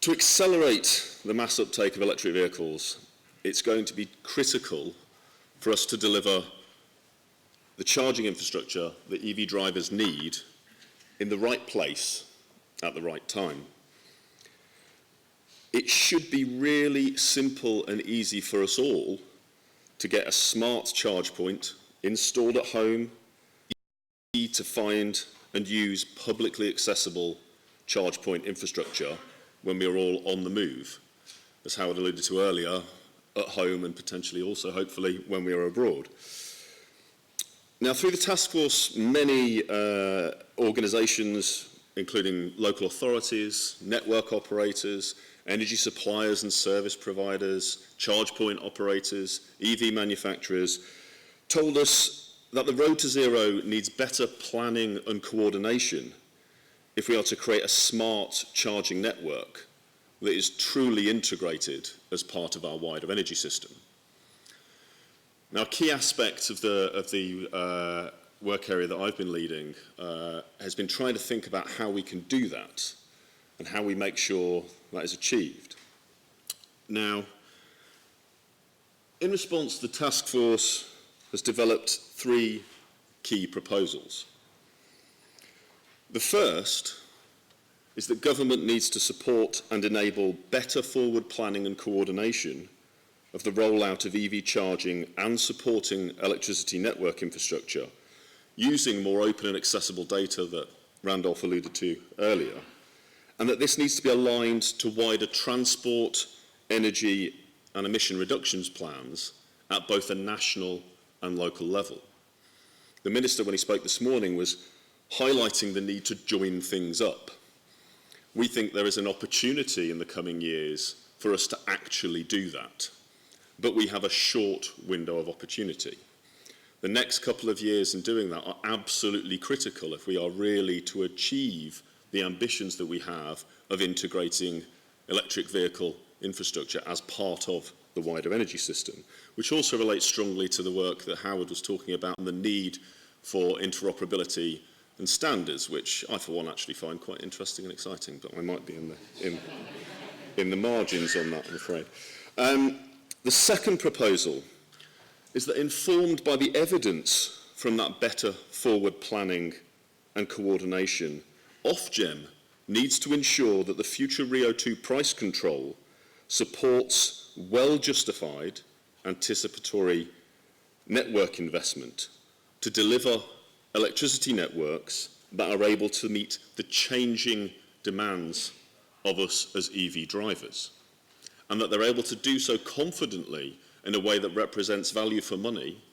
To accelerate the mass uptake of electric vehicles, it's going to be critical for us to deliver the charging infrastructure that EV drivers need in the right place at the right time. It should be really simple and easy for us all to get a smart charge point installed at home, easy to find and use publicly accessible charge point infrastructure when we are all on the move, as Howard alluded to earlier, at home and potentially also, hopefully, when we are abroad. Now, through the Taskforce, many organisations, including local authorities, network operators, energy suppliers and service providers, charge point operators, EV manufacturers, told us that the road to zero needs better planning and coordination if we are to create a smart charging network that is truly integrated as part of our wider energy system. Now, a key aspect of the work area that I've been leading has been trying to think about how we can do that and how we make sure that is achieved. Now, in response, the task force has developed three key proposals. The first is that government needs to support and enable better forward planning and coordination of the rollout of EV charging and supporting electricity network infrastructure using more open and accessible data that Randolph alluded to earlier, and that this needs to be aligned to wider transport, energy and emission reductions plans at both a national and local level. The Minister, when he spoke this morning, was highlighting the need to join things up. We think there is an opportunity in the coming years for us to actually do that, but we have a short window of opportunity. The next couple of years in doing that are absolutely critical if we are really to achieve the ambitions that we have of integrating electric vehicle infrastructure as part of the wider energy system, which also relates strongly to the work that Howard was talking about and the need for interoperability and standards, which I, for one, actually find quite interesting and exciting, but I might be in the margins on that, I'm afraid. The second proposal is that, informed by the evidence from that better forward planning and coordination, Ofgem needs to ensure that the future RIIO-2 price control supports well-justified anticipatory network investment to deliver electricity networks that are able to meet the changing demands of us as EV drivers, and that they're able to do so confidently in a way that represents value for money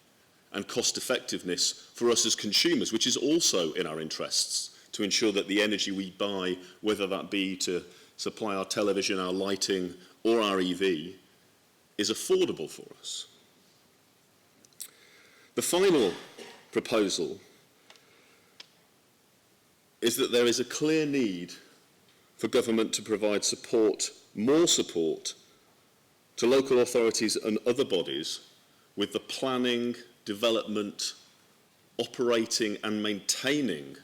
and cost effectiveness for us as consumers, which is also in our interests, to ensure that the energy we buy, whether that be to supply our television, our lighting or our EV, is affordable for us. The final proposal is that there is a clear need for government to provide support, more support, to local authorities and other bodies with the planning, development, operating and maintaining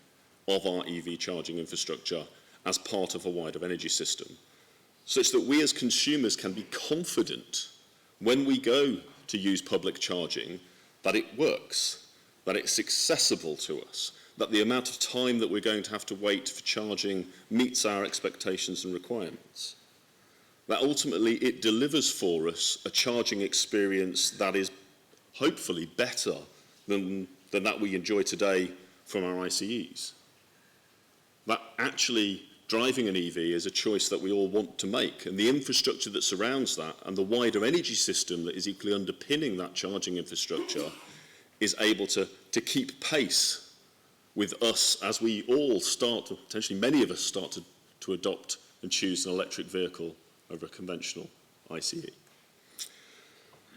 of our EV charging infrastructure as part of a wider energy system, such that we as consumers can be confident when we go to use public charging that it works, that it's accessible to us, that the amount of time that we're going to have to wait for charging meets our expectations and requirements. That ultimately it delivers for us a charging experience that is hopefully better than that we enjoy today from our ICEs. That actually driving an EV is a choice that we all want to make, and the infrastructure that surrounds that and the wider energy system that is equally underpinning that charging infrastructure is able to keep pace with us as we all start to, potentially many of us start to adopt and choose an electric vehicle over a conventional ICE.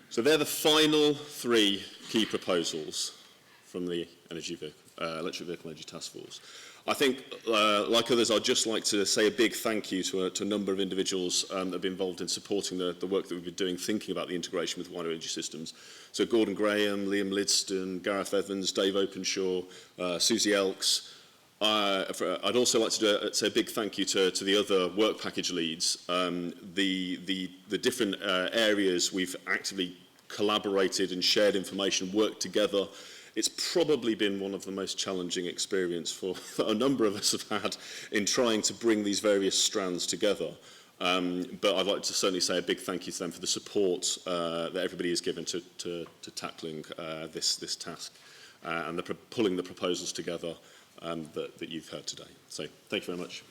So they're the final 3 key proposals from the Electric Vehicle Energy Taskforce. I think, like others, I'd just like to say a big thank you to a number of individuals that have been involved in supporting the work that we've been doing, thinking about the integration with wider energy systems. So Gordon Graham, Liam Lidston, Gareth Evans, Dave Openshaw, Susie Elks. I'd also like to say a big thank you to the other work package leads. The different areas we've actively collaborated and shared information, worked together. It's probably been one of the most challenging experiences for a number of us have had in trying to bring these various strands together. But I'd like to certainly say a big thank you to them for the support that everybody has given to tackling this task and pulling the proposals together that you've heard today. So thank you very much.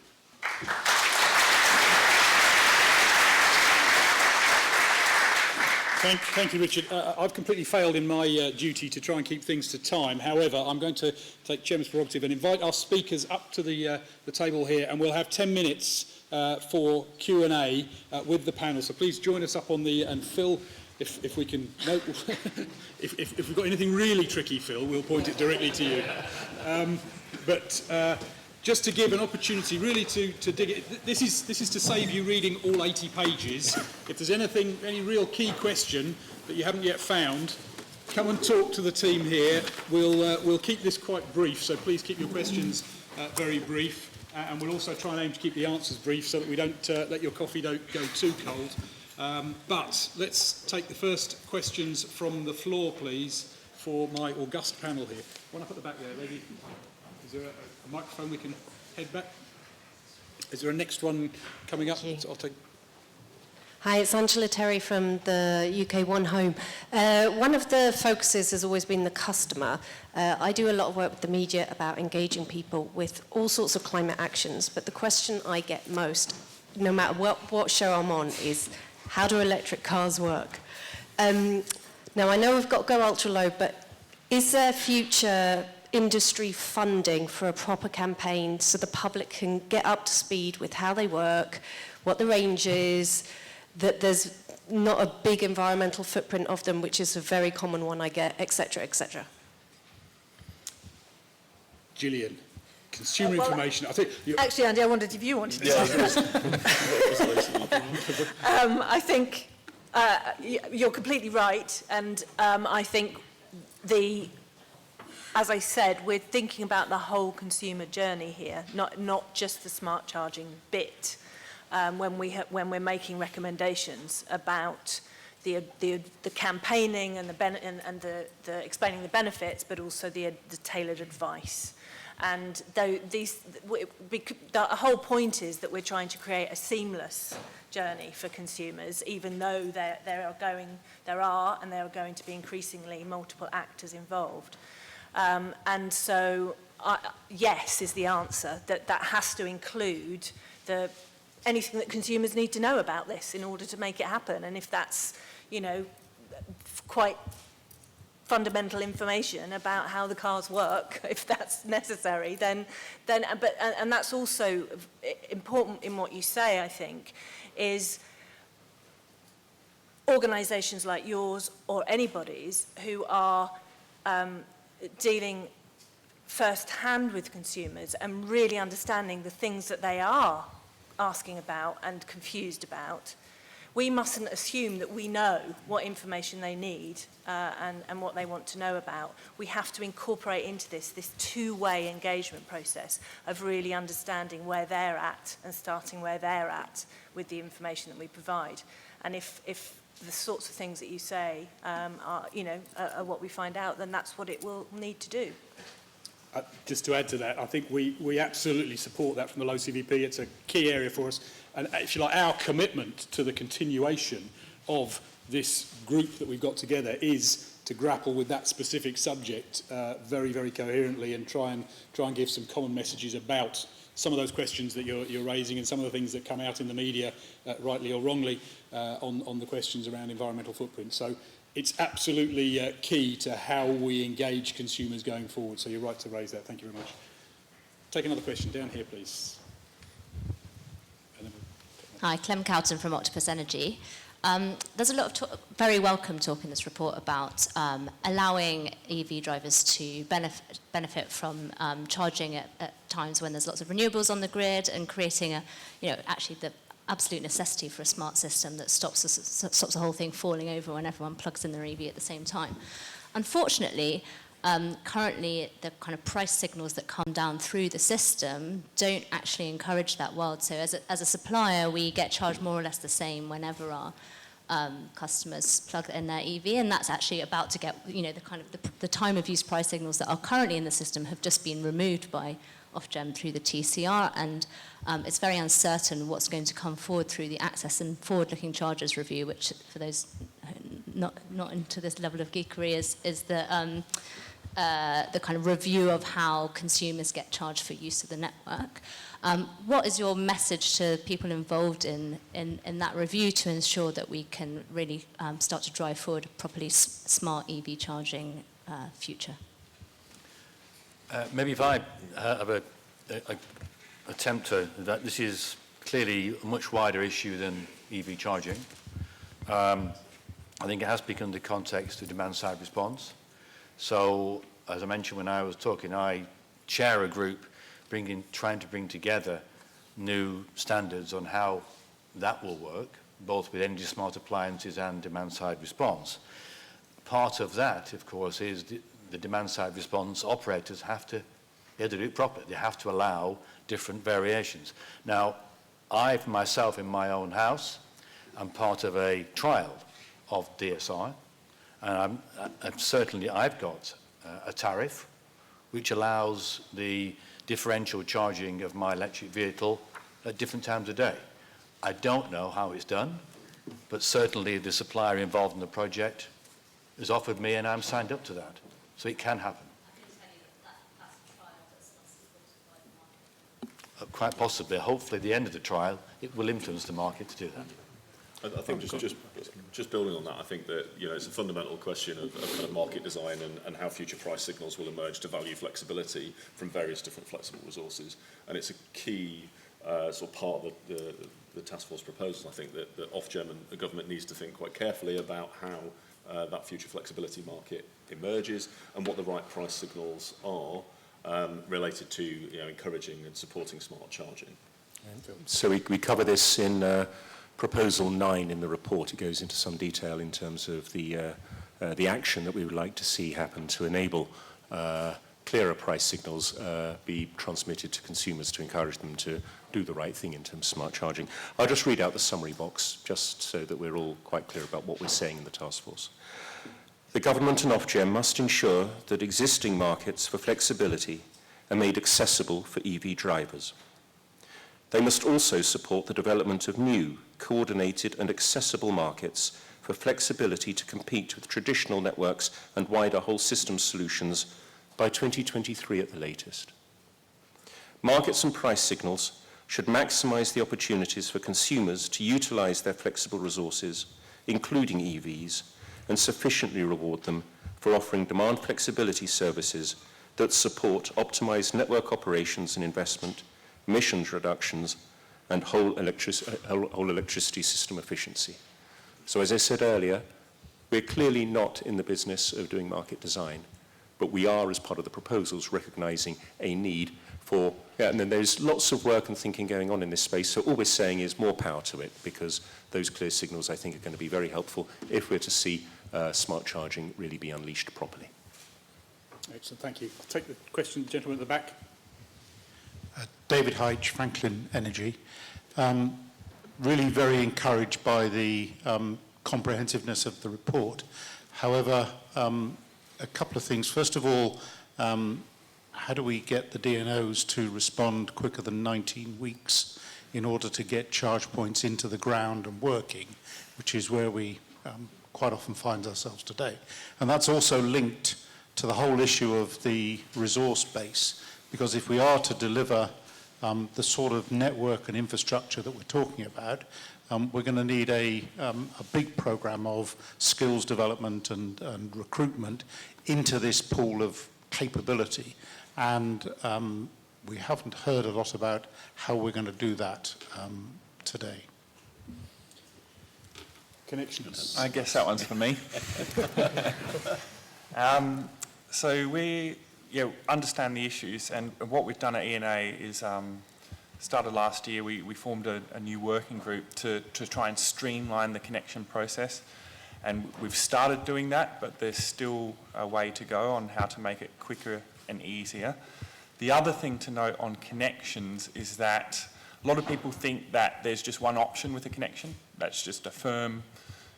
Thank you, Richard. I've completely failed in my duty to try and keep things to time. However, I'm going to take Chairman's prerogative and invite our speakers up to the table here, and we'll have 10 minutes for Q&A with the panel. So please join us up on and Phil, if we can, no, if we've got anything really tricky, Phil, we'll point it directly to you. Just to give an opportunity really to dig it. This is to save you reading all 80 pages. If there's any real key question that you haven't yet found, come and talk to the team here. We'll keep this quite brief, so please keep your questions very brief. And we'll also try and aim to keep the answers brief so that we don't let your coffee don't go too cold. But let's take the first questions from the floor, please, for my august panel here. One up at the back there, maybe. Is there a microphone we can head back? Is there a next one coming up? So I'll take. Hi, it's Angela Terry from the UK One Home. One of the focuses has always been the customer. I do a lot of work with the media about engaging people with all sorts of climate actions, but the question I get most, no matter what show I'm on, is how do electric cars work? Now, I know we've got Go Ultra Low, but is there future industry funding for a proper campaign so the public can get up to speed with how they work, what the range is, that there's not a big environmental footprint of them, which is a very common one I get, etc., etc. Gillian, consumer information. I think actually, Andy, I wondered if you wanted to answer that. I think you're completely right, and I think as I said, we're thinking about the whole consumer journey here, not just the smart charging bit, when we're making recommendations about the campaigning and the explaining the benefits, but also the tailored advice. And the whole point is that we're trying to create a seamless journey for consumers, even though there are going to be increasingly multiple actors involved. And so, yes is the answer, that has to include anything that consumers need to know about this in order to make it happen. And if that's, quite fundamental information about how the cars work, if that's necessary, and that's also important in what you say, I think, is organisations like yours or anybody's who are dealing first-hand with consumers and really understanding the things that they are asking about and confused about. we mustn't assume that we know what information they need and what they want to know about. We have to incorporate into this two-way engagement process of really understanding where they're at and starting where they're at with the information that we provide. And if the sorts of things that you say are what we find out, then that's what it will need to do. Just to add to that, I think we absolutely support that from the low CVP. It's a key area for us. And if you like, our commitment to the continuation of this group that we've got together is to grapple with that specific subject very, very coherently and try and give some common messages about some of those questions that you're raising and some of the things that come out in the media, rightly or wrongly, on the questions around environmental footprint. So it's absolutely key to how we engage consumers going forward. So you're right to raise that. Thank you very much. Take another question down here, please. Hi, Clem Cowton from Octopus Energy. There's a lot of very welcome talk in this report about allowing EV drivers to benefit from charging at times when there's lots of renewables on the grid and creating actually the absolute necessity for a smart system that stops the whole thing falling over when everyone plugs in their EV at the same time. Unfortunately, currently the kind of price signals that come down through the system don't actually encourage that world. So as a supplier, we get charged more or less the same whenever our customers plug in their EV, and that's actually about to get, the time of use price signals that are currently in the system have just been removed by Ofgem through the TCR, and it's very uncertain what's going to come forward through the Access and Forward-Looking Charges Review, which, for those not into this level of geekery, is the kind of review of how consumers get charged for use of the network. What is your message to people involved in that review to ensure that we can really start to drive forward a properly smart EV charging future? Maybe if I have a attempt to, that this is clearly a much wider issue than EV charging. I think it has become the context of demand-side response. So, as I mentioned when I was talking, I chair a group trying to bring together new standards on how that will work, both with energy smart appliances and demand-side response. Part of that, of course, is the demand-side response operators have to do it properly. They have to allow different variations. Now, I, myself, in my own house, am part of a trial of DSI, and certainly I've got a tariff which allows the differential charging of my electric vehicle at different times of day. I don't know how it's done, but certainly the supplier involved in the project has offered me and I'm signed up to that. So it can happen. Quite possibly. Hopefully at the end of the trial it will influence the market to do that. I think just building on that, I think that it's a fundamental question of kind of market design and how future price signals will emerge to value flexibility from various different flexible resources, and it's a key sort of part of the Taskforce proposal. I think that Ofgem and the government needs to think quite carefully about how that future flexibility market emerges and what the right price signals are related to encouraging and supporting smart charging. So we cover this in Proposal 9 in the report. It goes into some detail in terms of the action that we would like to see happen to enable clearer price signals be transmitted to consumers to encourage them to do the right thing in terms of smart charging. I'll just read out the summary box just so that we're all quite clear about what we're saying in the task force. The government and Ofgem must ensure that existing markets for flexibility are made accessible for EV drivers. They must also support the development of new, coordinated and accessible markets for flexibility to compete with traditional networks and wider whole system solutions by 2023 at the latest. Markets and price signals should maximise the opportunities for consumers to utilise their flexible resources, including EVs, and sufficiently reward them for offering demand flexibility services that support optimised network operations and investment, emissions reductions, and whole electricity system efficiency. So as I said earlier, we're clearly not in the business of doing market design, but we are, as part of the proposals, recognising a need and then there's lots of work and thinking going on in this space. So all we're saying is more power to it, because those clear signals, I think, are going to be very helpful if we're to see smart charging really be unleashed properly. Excellent, thank you. I'll take the question, gentleman at the back. David Heitch, Franklin Energy. Really very encouraged by the comprehensiveness of the report. However, a couple of things. First of all, how do we get the DNOs to respond quicker than 19 weeks in order to get charge points into the ground and working, which is where we quite often find ourselves today. And that's also linked to the whole issue of the resource base, because if we are to deliver the sort of network and infrastructure that we're talking about, we're going to need a big program of skills development and recruitment into this pool of capability. And we haven't heard a lot about how we're going to do that today. Connections. I guess that one's for me. So we understand the issues, and what we've done at ENA is started last year, we formed a new working group to try and streamline the connection process. And we've started doing that, but there's still a way to go on how to make it quicker and easier. The other thing to note on connections is that a lot of people think that there's just one option with a connection. That's just a firm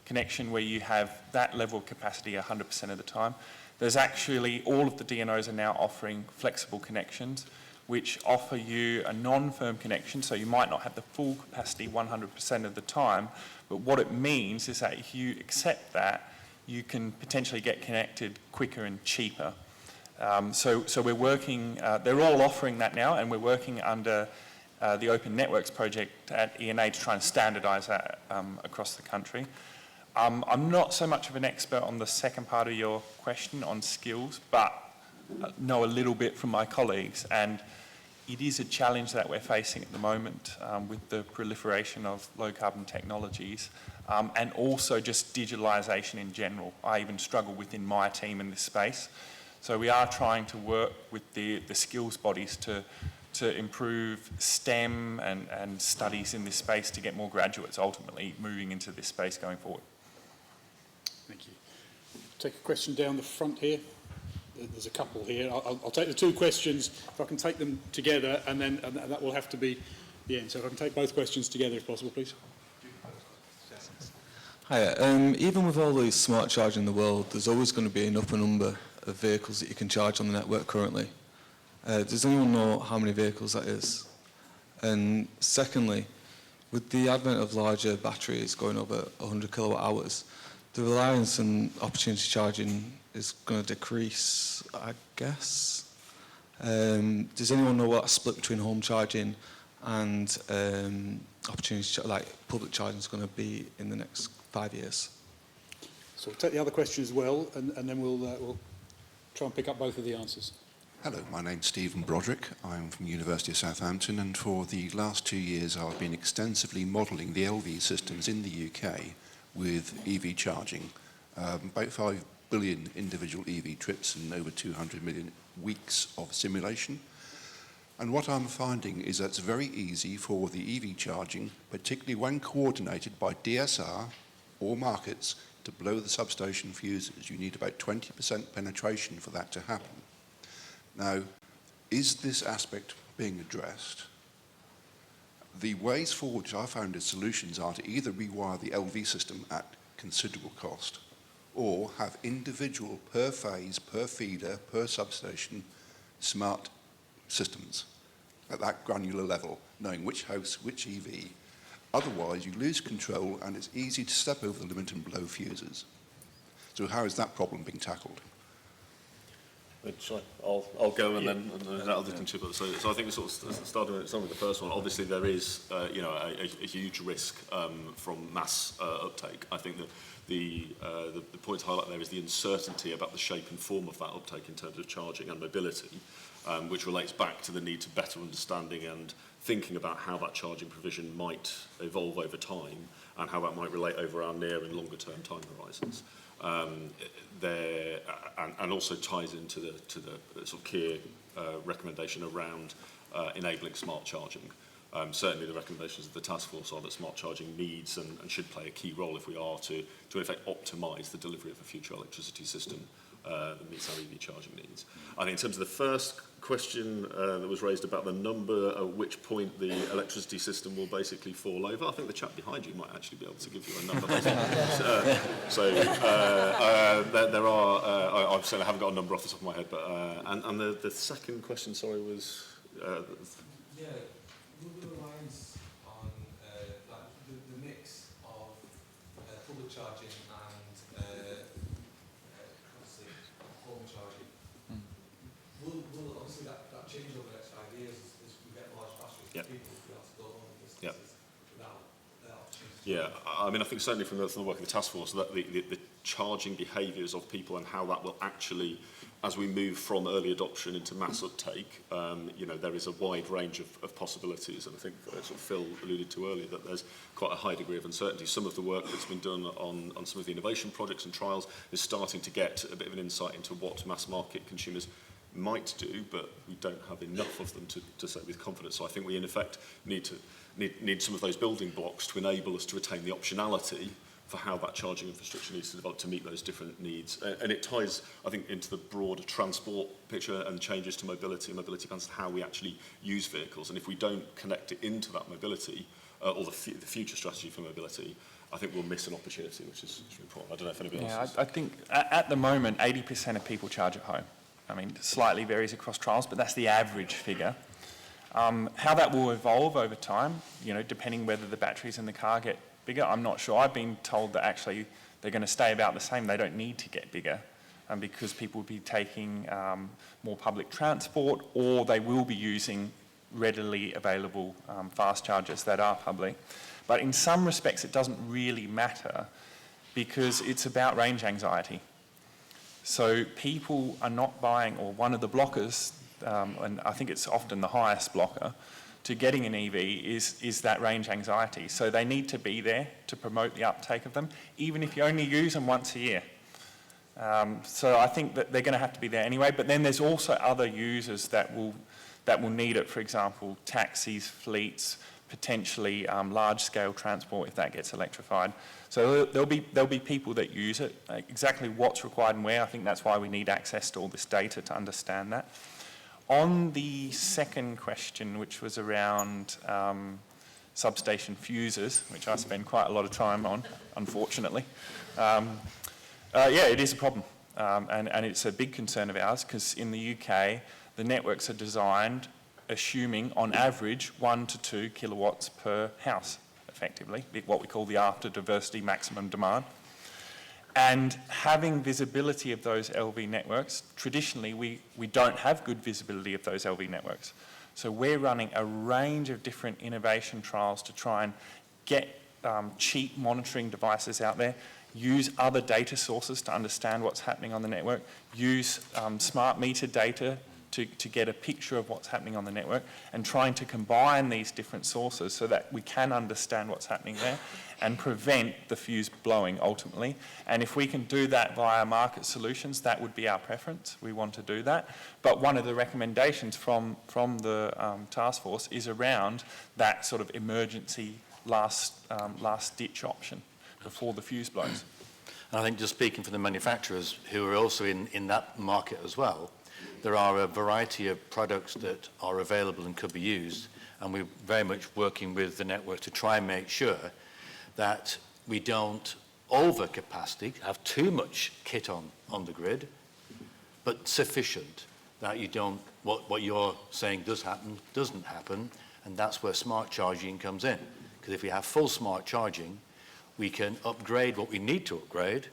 connection where you have that level of capacity 100% of the time. There's actually, all of the DNOs are now offering flexible connections, which offer you a non-firm connection, so you might not have the full capacity 100% of the time, but what it means is that if you accept that, you can potentially get connected quicker and cheaper. So we're working, they're all offering that now, and we're working under the Open Networks project at ENA to try and standardise that across the country. I'm not so much of an expert on the second part of your question on skills, but know a little bit from my colleagues, and it is a challenge that we're facing at the moment with the proliferation of low carbon technologies and also just digitalisation in general. I even struggle within my team in this space. So we are trying to work with the skills bodies to improve STEM and studies in this space to get more graduates ultimately moving into this space going forward. Thank you. Take a question down the front here. There's a couple here. I'll take the two questions, if I can take them together, and that will have to be the end. So if I can take both questions together, if possible, please. Hiya. Even with all these smart charging in the world, there's always going to be an upper number of vehicles that you can charge on the network currently. Does anyone know how many vehicles that is? And secondly, with the advent of larger batteries going over 100 kilowatt hours, the reliance on opportunity charging is going to decrease, I guess. Does anyone know what a split between home charging and opportunity, public charging is going to be in the next 5 years? So we'll take the other question as well, and then we'll try and pick up both of the answers. Hello, my name's Stephen Broderick. I'm from the University of Southampton, and for the last 2 years I've been extensively modelling the LV systems in the UK with EV charging. About 5 billion individual EV trips and over 200 million weeks of simulation. And what I'm finding is that it's very easy for the EV charging, particularly when coordinated by DSR or markets, to blow the substation fuses. You need about 20% penetration for that to happen. Now, is this aspect being addressed? The ways forward which I found as solutions are to either rewire the LV system at considerable cost or have individual per phase, per feeder, per substation smart systems at that granular level, knowing which house, which EV. Otherwise, you lose control and it's easy to step over the limit and blow fuses. So how is that problem being tackled? I'll go and then others contribute. So I think we sort of started with the first one. Obviously, there is a huge risk from mass uptake. I think that the point to highlight there is the uncertainty about the shape and form of that uptake in terms of charging and mobility, which relates back to the need to better understanding and thinking about how that charging provision might evolve over time and how that might relate over our near and longer term time horizons. And also ties into the sort of key recommendation around enabling smart charging. Certainly the recommendations of the Taskforce are that smart charging needs and should play a key role if we are to in effect optimise the delivery of a future electricity system that meets our EV charging needs. I think in terms of the first question that was raised about the number at which point the electricity system will basically fall over, I think the chap behind you might actually be able to give you a number. There are, I certainly haven't got a number off the top of my head, but, and the second question, sorry, was... Yeah, will the reliance on like the mix of public charging and home charging, will obviously that change over the next 5 years as we get large batteries, people will be able to go long distances without opportunities? Yeah, I mean, I think certainly from the work of the Taskforce, that the charging behaviours of people and how that will actually, as we move from early adoption into mass uptake, you know, there is a wide range of possibilities, and I think sort of Phil alluded to earlier that there's quite a high degree of uncertainty. Some of the work that's been done on some of the innovation projects and trials is starting to get a bit of an insight into what mass market consumers might do, but we don't have enough of them to say with confidence. So I think we in effect need some of those building blocks to enable us to retain the optionality for how that charging infrastructure needs to develop to meet those different needs. And it ties, I think, into the broader transport picture and changes to mobility and mobility plans, how we actually use vehicles. And if we don't connect it into that mobility, or the future strategy for mobility, I think we'll miss an opportunity, which is really important. I don't know if anybody else... I think at the moment, 80% of people charge at home. I mean, it slightly varies across trials, but that's the average figure. How that will evolve over time, you know, depending whether the batteries in the car get bigger, I'm not sure. I've been told that actually they're going to stay about the same. They don't need to get bigger because people will be taking more public transport, or they will be using readily available fast chargers that are public. But in some respects, it doesn't really matter because it's about range anxiety. So people are not buying, or one of the blockers, and I think it's often the highest blocker, to getting an EV is that range anxiety. So they need to be there to promote the uptake of them, even if you only use them once a year. So I think that they're going to have to be there anyway, but then there's also other users that will need it, for example, taxis, fleets, potentially large-scale transport if that gets electrified. So there'll be people that use it. Exactly what's required and where, I think that's why we need access to all this data to understand that. On the second question, which was around substation fuses, which I spend quite a lot of time on, unfortunately, yeah, it is a problem. And it's a big concern of ours because in the UK, the networks are designed assuming, on average, 1 to 2 kilowatts per house, effectively, what we call the after diversity maximum demand. And having visibility of those LV networks, traditionally we don't have good visibility of those LV networks. So we're running a range of different innovation trials to try and get cheap monitoring devices out there, use other data sources to understand what's happening on the network, use smart meter data to get a picture of what's happening on the network, and trying to combine these different sources so that we can understand what's happening there and prevent the fuse blowing ultimately. And if we can do that via market solutions, that would be our preference. We want to do that. But one of the recommendations from the task force is around that sort of emergency last ditch option before the fuse blows. And I think just speaking for the manufacturers who are also in that market as well, there are a variety of products that are available and could be used, and we're very much working with the network to try and make sure that we don't over-capacity, have too much kit on the grid, but sufficient that you don't, what you're saying does happen, doesn't happen, and that's where smart charging comes in. Because if we have full smart charging, we can upgrade what we need to upgrade,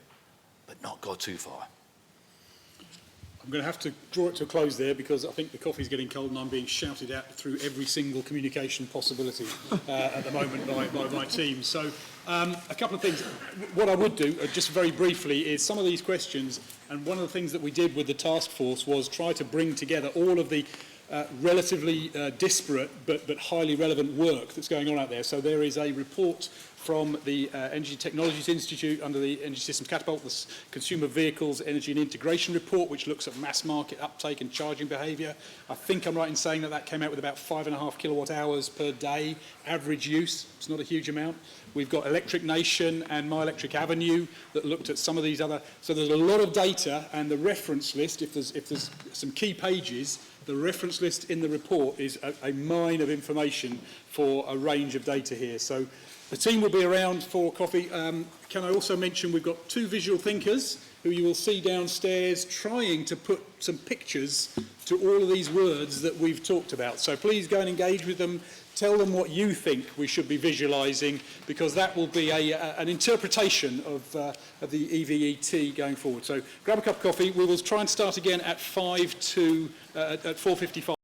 but not go too far. I'm going to have to draw it to a close there because I think the coffee's getting cold and I'm being shouted at through every single communication possibility at the moment by my team. So a couple of things. What I would do, just very briefly, is some of these questions, and one of the things that we did with the task force was try to bring together all of the relatively disparate but highly relevant work that's going on out there. So there is a report from the Energy Technologies Institute under the Energy Systems Catapult, the Consumer Vehicles Energy and Integration Report, which looks at mass market uptake and charging behaviour. I think I'm right in saying that that came out with about 5.5 kilowatt hours per day average use. It's not a huge amount. We've got Electric Nation and My Electric Avenue that looked at some of these other. So there's a lot of data, and the reference list, if there's some key pages, the reference list in the report is a mine of information for a range of data here. So the team will be around for coffee. Can I also mention we've got 2 visual thinkers who you will see downstairs trying to put some pictures to all of these words that we've talked about. So please go and engage with them. Tell them what you think we should be visualising, because that will be an interpretation of the EVET going forward. So grab a cup of coffee. We will try and start again at 4:55.